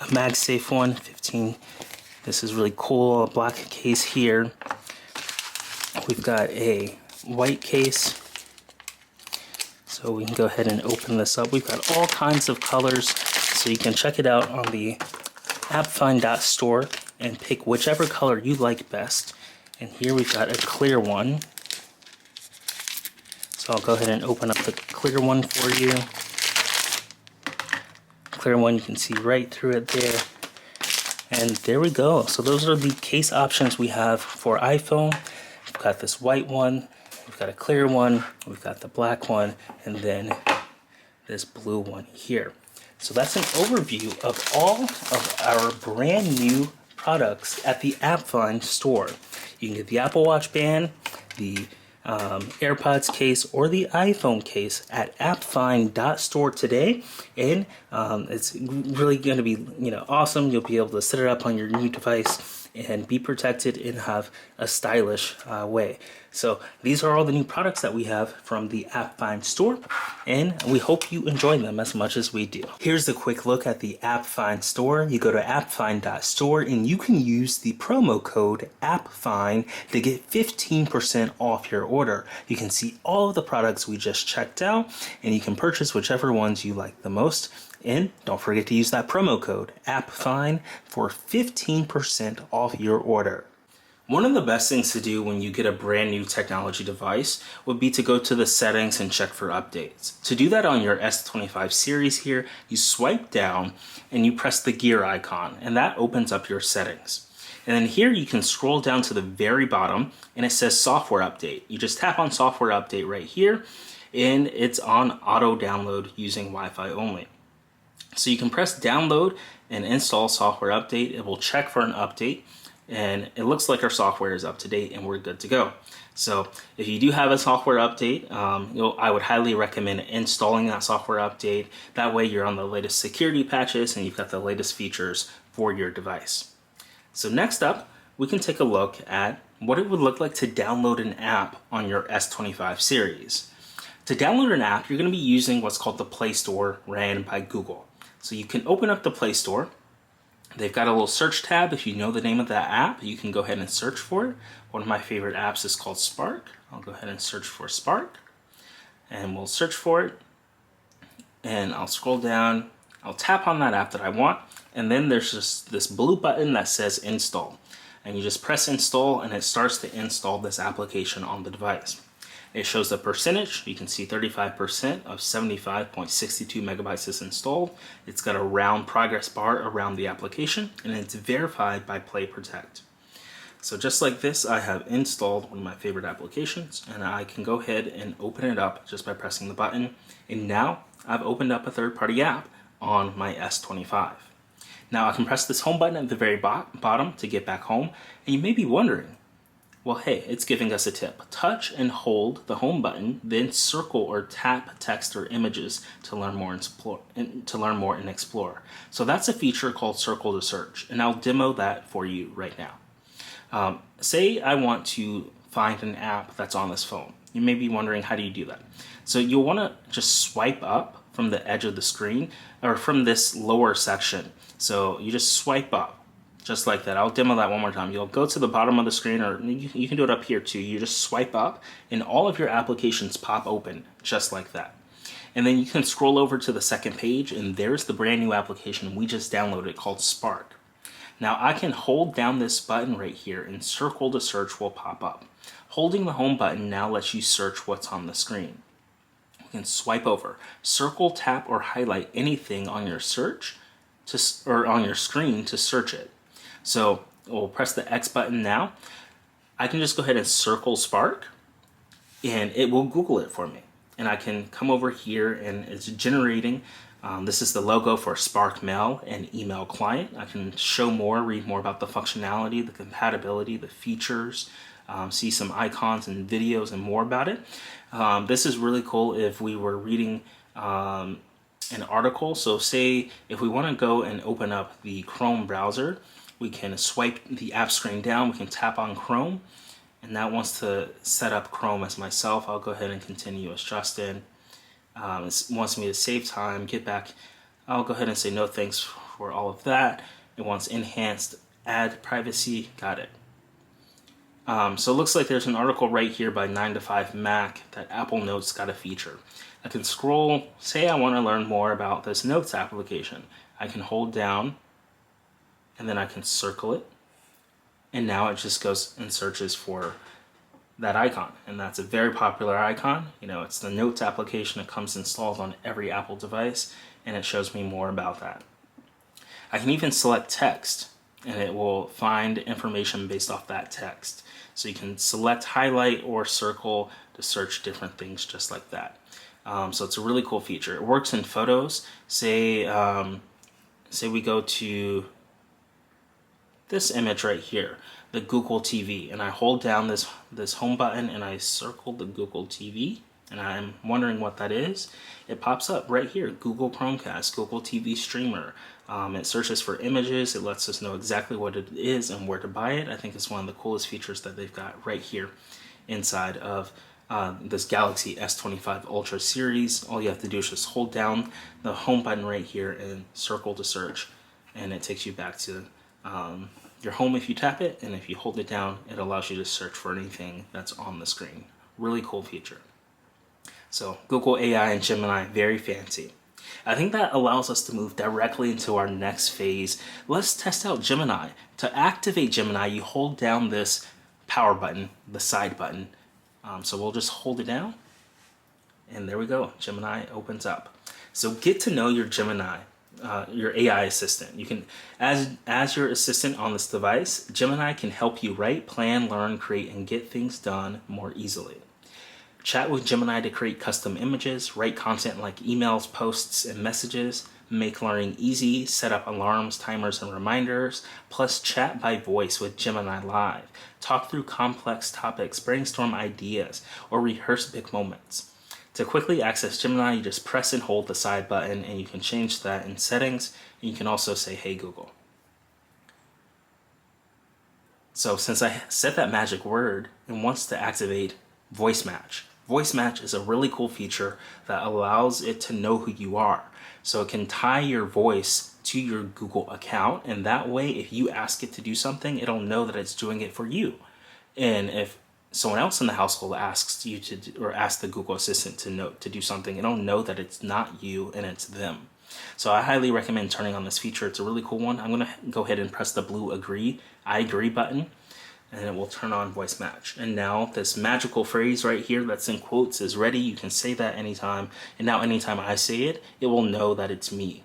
a MagSafe one, 15. This is really cool, a black case here. We've got a white case. So we can go ahead and open this up. We've got all kinds of colors, so you can check it out on the appfind.store and pick whichever color you like best. And here we've got a clear one. So I'll go ahead and open up the clear one for you. Clear one, you can see right through it there. And there we go. So those are the case options we have for iPhone. We've got this white one, we've got a clear one, we've got the black one, and then this blue one here. So that's an overview of all of our brand new products at the AppFind Store. You can get the Apple Watch band, the AirPods case, or the iPhone case at appfind.store today, and it's really going to be awesome. You'll be able to set it up on your new device and be protected and have a stylish way. So these are all the new products that we have from the AppFind Store, and we hope you enjoy them as much as we do. Here's a quick look at the AppFind Store. You go to appfind.store and you can use the promo code AppFind to get 15% off your order. You can see all of the products we just checked out, and you can purchase whichever ones you like the most. And don't forget to use that promo code AppFind for 15% off your order. One of the best things to do when you get a brand new technology device would be to go to the settings and check for updates. To do that on your S25 series here, you swipe down and you press the gear icon, and that opens up your settings. And then here you can scroll down to the very bottom and it says software update. You just tap on software update right here and it's on auto download using Wi-Fi only. So you can press download and install software update. It will check for an update and it looks like our software is up to date and we're good to go. So if you do have a software update, I would highly recommend installing that software update. That way you're on the latest security patches and you've got the latest features for your device. So next up, we can take a look at what it would look like to download an app on your S25 series. To download an app, you're going to be using what's called the Play Store ran by Google. So you can open up the Play Store. They've got a little search tab. If you know the name of that app, you can go ahead and search for it. One of my favorite apps is called Spark. I'll go ahead and search for Spark. And we'll search for it. And I'll scroll down. I'll tap on that app that I want. And then there's just this blue button that says install. And you just press install and it starts to install this application on the device. It shows the percentage. You can see 35% of 75.62 megabytes is installed. It's got a round progress bar around the application and it's verified by Play Protect. So just like this, I have installed one of my favorite applications and I can go ahead and open it up just by pressing the button. And now I've opened up a third-party app on my S25. Now I can press this home button at the very bottom to get back home, and you may be wondering, well, hey, it's giving us a tip. Touch and hold the home button, then circle or tap text or images to learn more and explore. So that's a feature called Circle to Search, and I'll demo that for you right now. Say I want to find an app that's on this phone. You may be wondering, how do you do that? So you'll want to just swipe up from the edge of the screen or from this lower section. So you just swipe up just like that. I'll demo that one more time. You'll go to the bottom of the screen, or you can do it up here too. You just swipe up and all of your applications pop open just like that. And then you can scroll over to the second page and there's the brand new application we just downloaded called Spark. Now I can hold down this button right here and Circle to Search will pop up. Holding the home button now lets you search what's on the screen. You can swipe over, circle, tap, or highlight anything on your search or on your screen to search it. So we'll press the X button now. I can just go ahead and circle Spark and it will Google it for me. And I can come over here and it's generating. This is the logo for Spark Mail and Email Client. I can show more, read more about the functionality, the compatibility, the features, see some icons and videos and more about it. This is really cool if we were reading an article. So say if we want to go and open up the Chrome browser, we can swipe the app screen down, we can tap on Chrome, and that wants to set up Chrome as myself. I'll go ahead and continue as Justin. It wants me to save time, get back. I'll go ahead and say no thanks for all of that. It wants enhanced, add privacy, got it. So it looks like there's an article right here by 9 to 5 Mac that Apple Notes got a feature. I can scroll, say I want to learn more about this Notes application. I can hold down and then I can circle it. And now it just goes and searches for that icon. And that's a very popular icon. You know, it's the Notes application. It comes installed on every Apple device and it shows me more about that. I can even select text and it will find information based off that text. So you can select, highlight, or circle to search different things just like that. So it's a really cool feature. It works in photos. Say we go to this image right here, the Google TV, and I hold down this home button and I circle the Google TV, and I'm wondering what that is. It pops up right here, Google Chromecast, Google TV Streamer. It searches for images. It lets us know exactly what it is and where to buy it. I think it's one of the coolest features that they've got right here inside of this Galaxy S25 Ultra series. All you have to do is just hold down the home button right here and circle to search, and it takes you back to your home if you tap it, and if you hold it down, it allows you to search for anything that's on the screen. Really cool feature. So Google AI and Gemini, very fancy. I think that allows us to move directly into our next phase. Let's test out Gemini. To activate Gemini, you hold down this power button, the side button. So we'll just hold it down, and there we go. Gemini opens up. So get to know your Gemini, your AI assistant. You can, as your assistant on this device, Gemini can help you write, plan, learn, create, and get things done more easily. Chat with Gemini to create custom images, write content like emails, posts, and messages, make learning easy, set up alarms, timers, and reminders, plus chat by voice with Gemini Live, talk through complex topics, brainstorm ideas, or rehearse big moments. To quickly access Gemini, you just press and hold the side button, and you can change that in settings, and you can also say, "Hey Google." So since I said that magic word, it wants to activate voice match. Voice match is a really cool feature that allows it to know who you are. So it can tie your voice to your Google account, and that way if you ask it to do something, it'll know that it's doing it for you. And if someone else in the household asks you to, or asks the Google Assistant to do something, it'll know that it's not you and it's them. So I highly recommend turning on this feature. It's a really cool one. I'm gonna go ahead and press the blue I agree button, and it will turn on voice match. And now this magical phrase right here that's in quotes is ready. You can say that anytime. And now anytime I say it, it will know that it's me.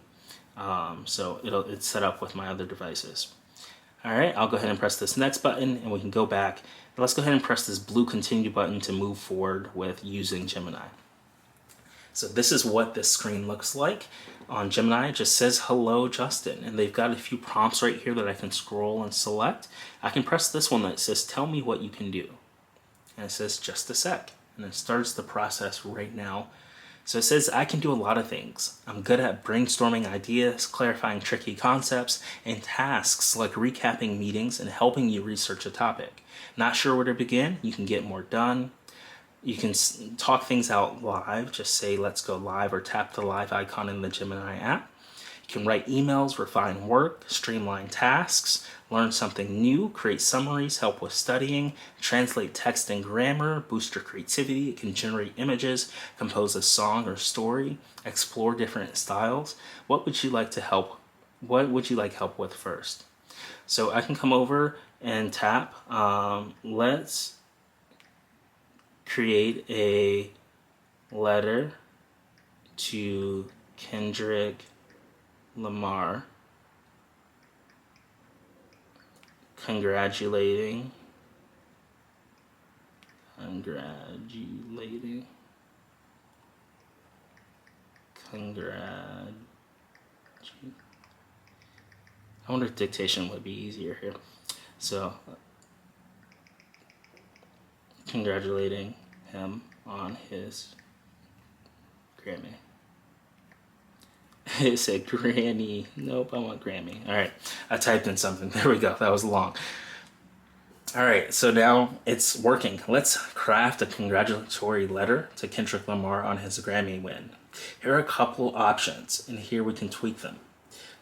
So it's set up with my other devices. All right, I'll go ahead and press this next button, and we can go back. Let's go ahead and press this blue continue button to move forward with using Gemini. So this is what this screen looks like on Gemini. It just says hello Justin, and they've got a few prompts right here that I can scroll and select. I can press this one that says tell me what you can do, and it says just a sec, and it starts the process right now. So it says I can do a lot of things. I'm good at brainstorming ideas, clarifying tricky concepts, and tasks like recapping meetings and helping you research a topic. Not sure where to begin? You can get more done. You can talk things out live, just say let's go live, or tap the live icon in the Gemini app. You can write emails, refine work, streamline tasks, learn something new, create summaries, help with studying, translate text and grammar, boost your creativity. It can generate images, compose a song or story, explore different styles. What would you like help with first? So I can come over and tap, let's create a letter to Kendrick Lamar congratulating I wonder if dictation would be easier here. So congratulating him on his Grammy. It said Granny. Nope, I want Grammy. All right, I typed in something. There we go. That was long. All right, so now it's working. Let's craft a congratulatory letter to Kendrick Lamar on his Grammy win. Here are a couple options, and here we can tweak them.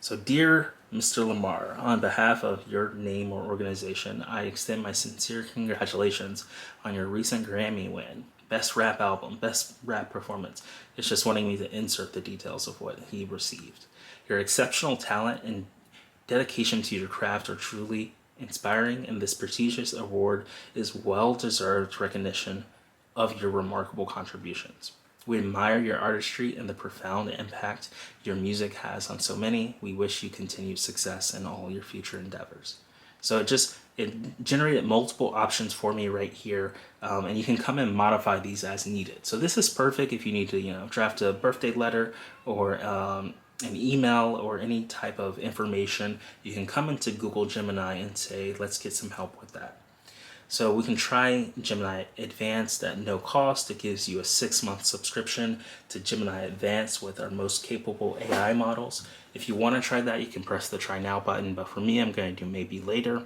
So, dear Mr. Lamar, on behalf of your name or organization, I extend my sincere congratulations on your recent Grammy win. Best rap album, best rap performance. It's just wanting me to insert the details of what he received. Your exceptional talent and dedication to your craft are truly inspiring, and this prestigious award is well-deserved recognition of your remarkable contributions. We admire your artistry and the profound impact your music has on so many. We wish you continued success in all your future endeavors. So it generated multiple options for me right here, and you can come and modify these as needed. So this is perfect if you need to, draft a birthday letter or an email or any type of information. You can come into Google Gemini and say, let's get some help with that. So we can try Gemini Advanced at no cost. It gives you a 6-month subscription to Gemini Advanced with our most capable AI models. If you want to try that, you can press the try now button, but for me, I'm going to do maybe later.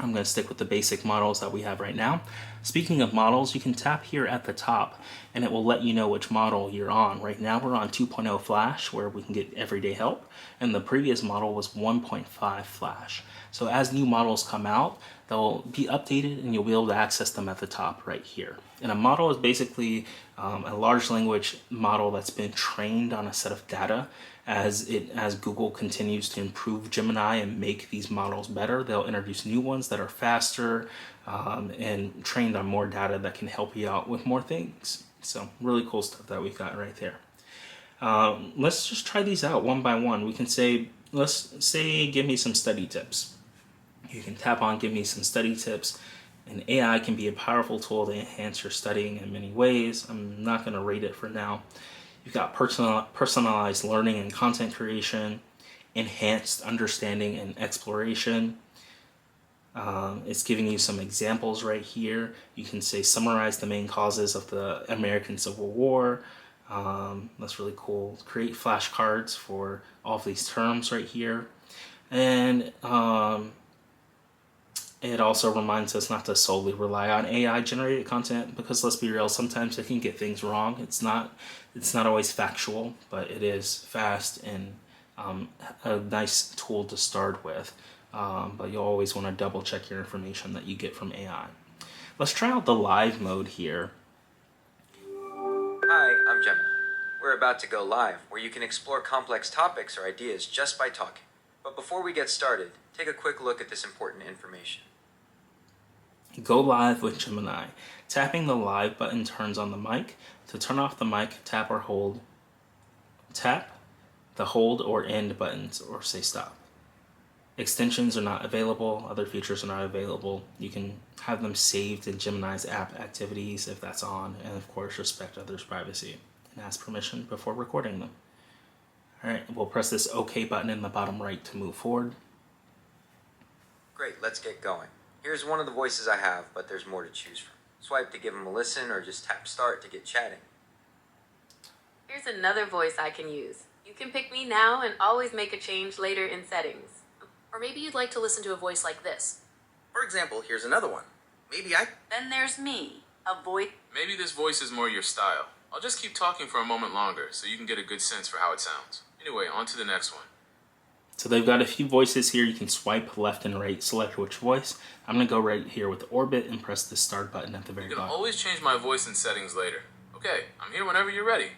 I'm going to stick with the basic models that we have right now. Speaking of models, you can tap here at the top and it will let you know which model you're on. Right now we're on 2.0 Flash, where we can get everyday help, and the previous model was 1.5 Flash. So as new models come out, they'll be updated and you'll be able to access them at the top right here. And a model is basically a large language model that's been trained on a set of data. As Google continues to improve Gemini and make these models better, they'll introduce new ones that are faster and trained on more data that can help you out with more things. So really cool stuff that we've got right there. Let's just try these out one by one. We can say, let's say, give me some study tips. You can tap on give me some study tips, and AI can be a powerful tool to enhance your studying in many ways. I'm not going to rate it for now. You've got personalized learning and content creation, enhanced understanding and exploration. It's giving you some examples right here. You can say summarize the main causes of the American Civil War. That's really cool. Create flashcards for all of these terms right here. And it also reminds us not to solely rely on AI generated content, because let's be real, sometimes it can get things wrong. It's not always factual, but it is fast and a nice tool to start with. But you'll always want to double check your information that you get from AI. Let's try out the live mode here. Hi, I'm Gemini. We're about to go live, where you can explore complex topics or ideas just by talking. But before we get started, take a quick look at this important information. Go live with Gemini. Tapping the live button turns on the mic. To turn off the mic, tap or hold. Tap the hold or end buttons, or say stop. Extensions are not available. Other features are not available. You can have them saved in Gemini's app activities if that's on, and of course respect others' privacy and ask permission before recording them. Alright, we'll press this OK button in the bottom right to move forward. Great, let's get going. Here's one of the voices I have, but there's more to choose from. Swipe to give them a listen, or just tap start to get chatting. Here's another voice I can use. You can pick me now and always make a change later in settings. Or maybe you'd like to listen to a voice like this. For example, here's another one. Then there's me, a voice. Maybe this voice is more your style. I'll just keep talking for a moment longer so you can get a good sense for how it sounds. Anyway, on to the next one. So they've got a few voices here. You can swipe left and right, select which voice. I'm going to go right here with Orbit and press the start button at the very You can bottom. always change my voice in settings later. Okay, I'm here whenever you're ready.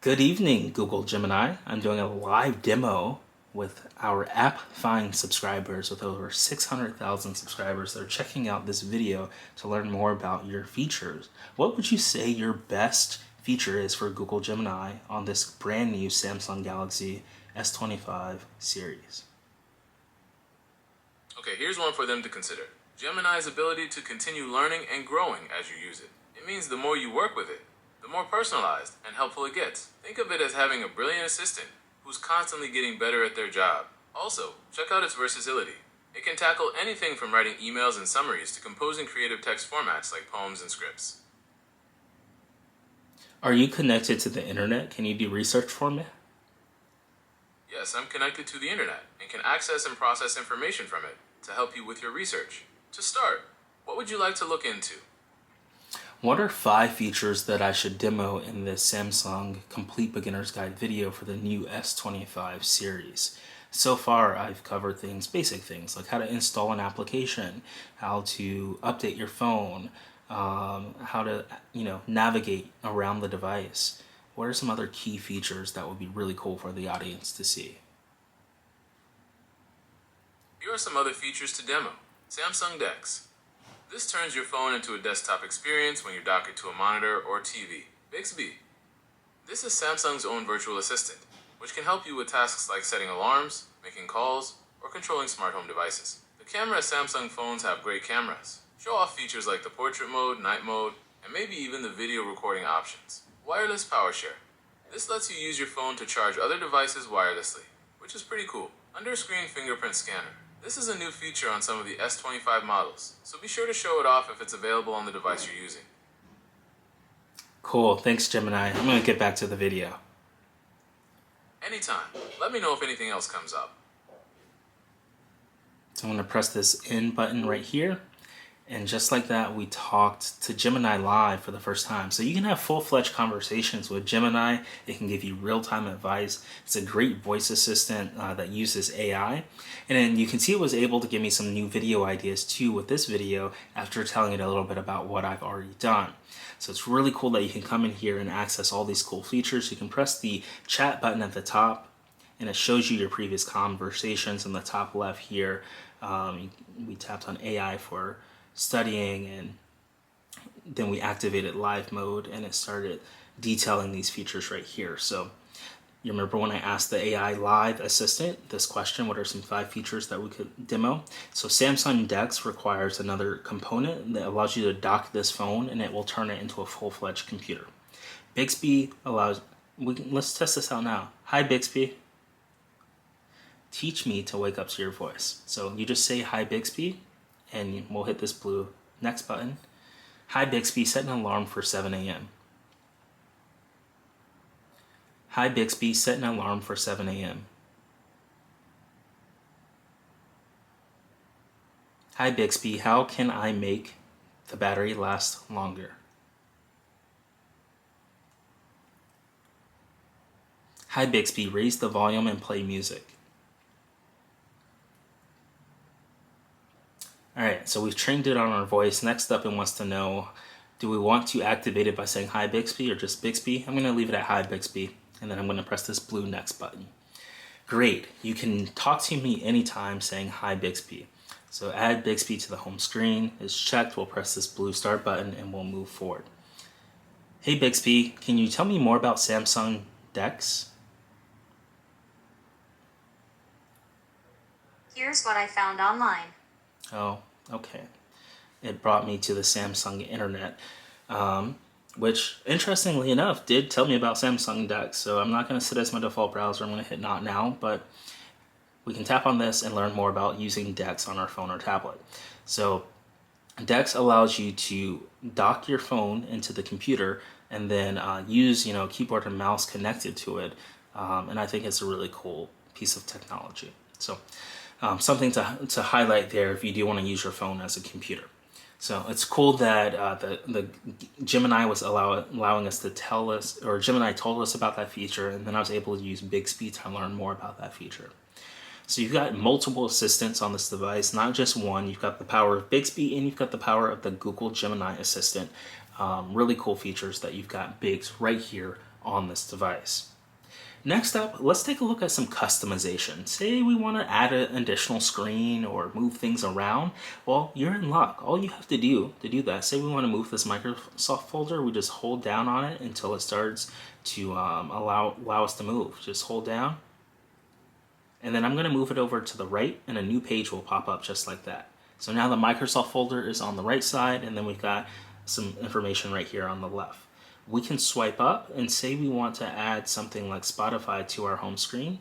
Good evening, Google Gemini. I'm doing a live demo with our AppFind subscribers with over 600,000 subscribers that are checking out this video to learn more about your features. What would you say your best feature is for Google Gemini on this brand new Samsung Galaxy S25 series? Okay, here's one for them to consider. Gemini's ability to continue learning and growing as you use it. It means the more you work with it, the more personalized and helpful it gets. Think of it as having a brilliant assistant who's constantly getting better at their job. Also, check out its versatility. It can tackle anything from writing emails and summaries to composing creative text formats like poems and scripts. Are you connected to the internet? Can you do research for me? Yes, I'm connected to the internet and can access and process information from it to help you with your research. To start, what would you like to look into? What are 5 features that I should demo in this Samsung Complete Beginner's Guide video for the new S25 series? So far, I've covered basic things like how to install an application, how to update your phone, how to navigate around the device. What are some other key features that would be really cool for the audience to see? Here are some other features to demo. Samsung DeX. This turns your phone into a desktop experience when you're docked to a monitor or TV. Bixby. This is Samsung's own virtual assistant, which can help you with tasks like setting alarms, making calls, or controlling smart home devices. The camera Samsung phones have great cameras. Show off features like the portrait mode, night mode, and maybe even the video recording options. Wireless power share. This lets you use your phone to charge other devices wirelessly, which is pretty cool. Under-screen fingerprint scanner. This is a new feature on some of the S25 models, so be sure to show it off if it's available on the device you're using. Cool, thanks Gemini. I'm going to get back to the video. Anytime. Let me know if anything else comes up. So I'm going to press this in button right here. And just like that, we talked to Gemini live for the first time. So you can have full-fledged conversations with Gemini. It can give you real-time advice. It's a great voice assistant that uses AI. And then you can see it was able to give me some new video ideas too with this video after telling it a little bit about what I've already done. So it's really cool that you can come in here and access all these cool features. You can press the chat button at the top and it shows you your previous conversations in the top left here. We tapped on AI for studying, and then we activated live mode and it started detailing these features right here. So you remember when I asked the AI live assistant this question, what are some 5 features that we could demo? So Samsung DeX requires another component that allows you to dock this phone and it will turn it into a full-fledged computer. Bixby allows, let's test this out now. Hi Bixby. Teach me to wake up to your voice. So you just say hi Bixby and we'll hit this blue next button. Hi Bixby, set an alarm for 7 a.m. Hi Bixby, set an alarm for 7 a.m. Hi Bixby, how can I make the battery last longer? Hi Bixby, raise the volume and play music. Alright, so we've trained it on our voice. Next up, it wants to know, do we want to activate it by saying hi Bixby or just Bixby? I'm going to leave it at hi Bixby, and then I'm going to press this blue next button. Great, you can talk to me anytime saying hi Bixby. So add Bixby to the home screen is checked. We'll press this blue start button and we'll move forward. Hey Bixby, can you tell me more about Samsung DeX? Here's what I found online. Oh, okay. It brought me to the Samsung internet, which interestingly enough did tell me about Samsung DeX. So I'm not going to set as my default browser. I'm going to hit not now, but we can tap on this and learn more about using DeX on our phone or tablet. So DeX allows you to dock your phone into the computer and then use keyboard and mouse connected to it. And I think it's a really cool piece of technology. So something to highlight there if you do want to use your phone as a computer. So it's cool that the Gemini was allowing us to tell us, or Gemini told us about that feature, and then I was able to use Bixby to learn more about that feature. So you've got multiple assistants on this device, not just one. You've got the power of Bixby and you've got the power of the Google Gemini Assistant. Really cool features that you've got baked right here on this device. Next up, let's take a look at some customization. Say we want to add an additional screen or move things around. Well, you're in luck. All you have to do that, say we want to move this Microsoft folder, we just hold down on it until it starts to allow us to move. Just hold down. And then I'm going to move it over to the right and a new page will pop up just like that. So now the Microsoft folder is on the right side and then we've got some information right here on the left. We can swipe up and say we want to add something like Spotify to our home screen.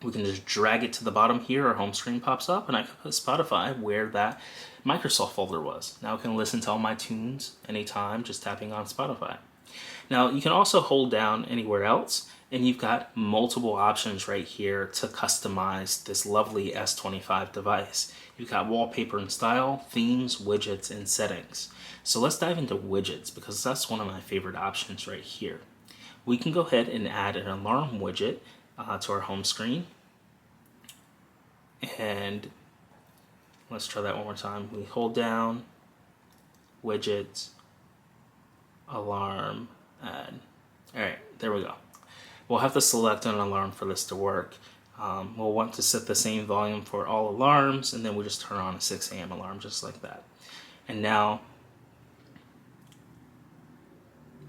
We can just drag it to the bottom here, our home screen pops up, and I can put Spotify where that Microsoft folder was. Now I can listen to all my tunes anytime just tapping on Spotify. Now you can also hold down anywhere else, and you've got multiple options right here to customize this lovely S25 device. You've got wallpaper and style, themes, widgets, and settings. So let's dive into widgets because that's one of my favorite options right here. We can go ahead and add an alarm widget to our home screen. And let's try that one more time. We hold down, widgets, alarm, add. All right, there we go. We'll have to select an alarm for this to work. We'll want to set the same volume for all alarms, and then we'll just turn on a 6 a.m. alarm just like that. And now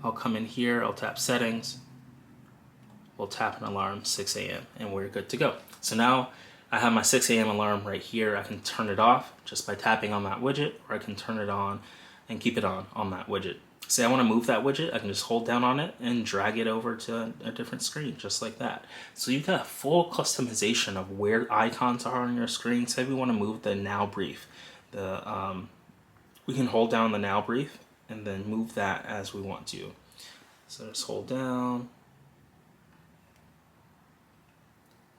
I'll come in here, I'll tap settings, we'll tap an alarm 6 a.m. and we're good to go. So now I have my 6 a.m. alarm right here. I can turn it off just by tapping on that widget, or I can turn it on and keep it on that widget. Say I want to move that widget, I can just hold down on it and drag it over to a different screen, just like that. So you've got full customization of where icons are on your screen. Say we want to move the now brief. We can hold down the now brief and then move that as we want to. So just hold down.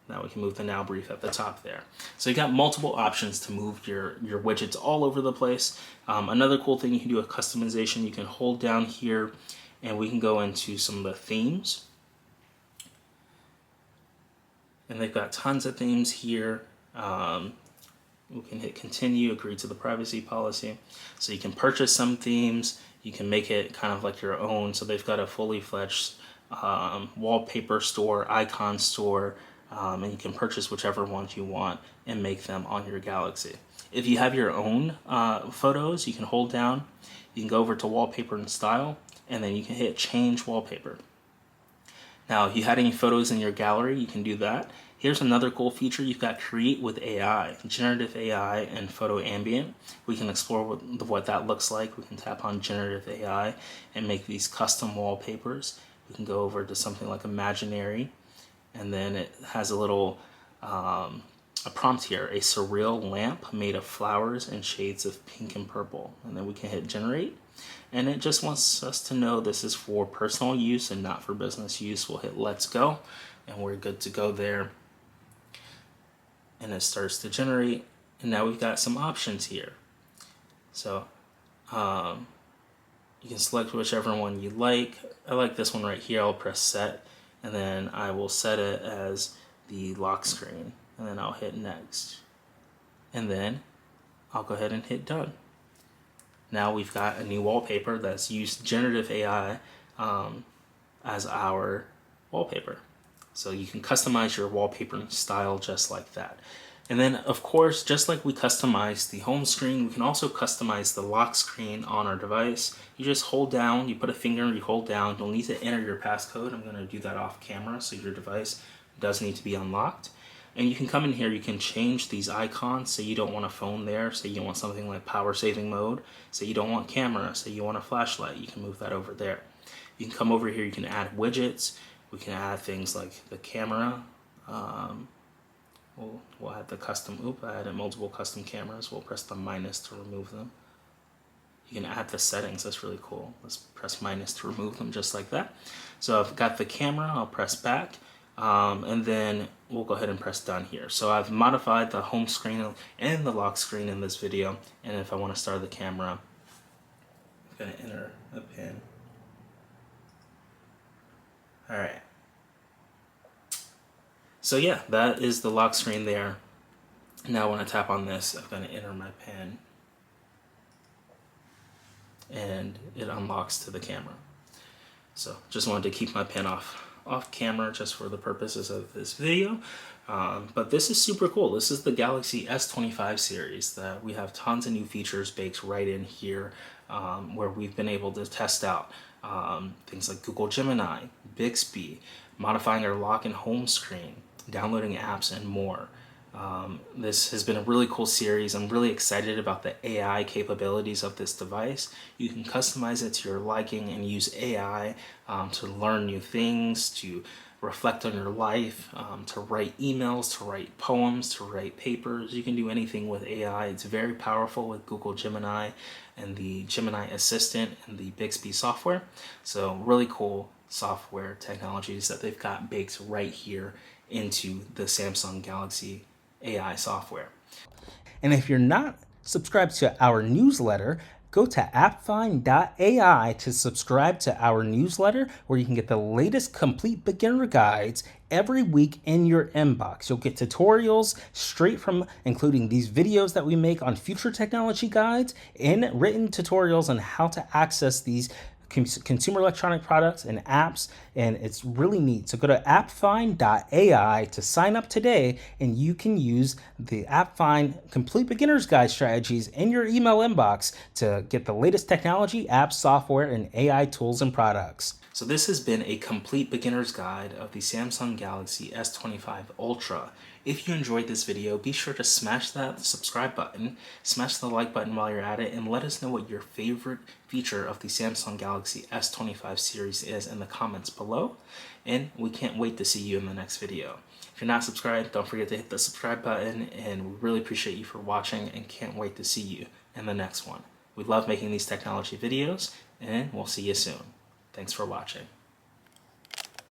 Now we can move the now brief at the top there. So you got multiple options to move your widgets all over the place. Another cool thing you can do with customization, you can hold down here and we can go into some of the themes. And they've got tons of themes here. We can hit continue, agree to the privacy policy. So you can purchase some themes, you can make it kind of like your own. So they've got a fully fledged wallpaper store, icon store, and you can purchase whichever ones you want and make them on your Galaxy. If you have your own photos, you can hold down, you can go over to wallpaper and style, and then you can hit change wallpaper. Now, if you had any photos in your gallery, you can do that. Here's another cool feature. You've got Create with AI, Generative AI and Photo Ambient. We can explore what that looks like. We can tap on Generative AI and make these custom wallpapers. We can go over to something like Imaginary, and then it has a little a prompt here, a surreal lamp made of flowers and shades of pink and purple. And then we can hit generate. And it just wants us to know this is for personal use and not for business use. We'll hit let's go, and we're good to go there. And it starts to generate, and now we've got some options here. So you can select whichever one you like. I like this one right here. I'll press set, and then I will set it as the lock screen, and then I'll hit next, and then I'll go ahead and hit done. Now we've got a new wallpaper that's used Generative AI as our wallpaper. So you can customize your wallpaper style just like that. And then, of course, just like we customized the home screen, we can also customize the lock screen on our device. You just hold down, you put a finger, you hold down. You'll need to enter your passcode. I'm going to do that off camera, so your device does need to be unlocked. And you can come in here, you can change these icons. Say you don't want a phone there, say you want something like power saving mode, say you don't want camera, say you want a flashlight, you can move that over there. You can come over here, you can add widgets. We can add things like the camera. We'll add the custom, I added multiple custom cameras. We'll press the minus to remove them. You can add the settings, that's really cool. Let's press minus to remove them just like that. So I've got the camera, I'll press back. And then we'll go ahead and press done here. So I've modified the home screen and the lock screen in this video. And if I want to start the camera, I'm going to enter a pin. All right. So yeah, that is the lock screen there. Now when I tap on this, I'm going to enter my pin. And it unlocks to the camera. So just wanted to keep my pin off camera just for the purposes of this video. But this is super cool. This is the Galaxy S25 series that we have tons of new features baked right in here, where we've been able to test out things like Google Gemini, Bixby, modifying our lock and home screen, downloading apps, and more. This has been a really cool series. I'm really excited about the AI capabilities of this device. You can customize it to your liking and use AI to learn new things, to reflect on your life, to write emails, to write poems, to write papers. You can do anything with AI. It's very powerful with Google Gemini and the Gemini Assistant and the Bixby software. So really cool software technologies that they've got baked right here into the Samsung Galaxy AI software. And if you're not subscribed to our newsletter, go to appfind.ai to subscribe to our newsletter, where you can get the latest complete beginner guides every week in your inbox. You'll get tutorials straight from, including these videos that we make on future technology guides, and written tutorials on how to access these consumer electronic products and apps, and it's really neat. So go to appfind.ai to sign up today, and you can use the AppFind Complete Beginner's Guide strategies in your email inbox to get the latest technology, apps, software, and AI tools and products. So this has been a complete beginner's guide of the Samsung Galaxy S25 Ultra. If you enjoyed this video, be sure to smash that subscribe button, smash the like button while you're at it, and let us know what your favorite feature of the Samsung Galaxy S25 series is in the comments below. And we can't wait to see you in the next video. If you're not subscribed, don't forget to hit the subscribe button, and we really appreciate you for watching and can't wait to see you in the next one. We love making these technology videos, and we'll see you soon. Thanks for watching.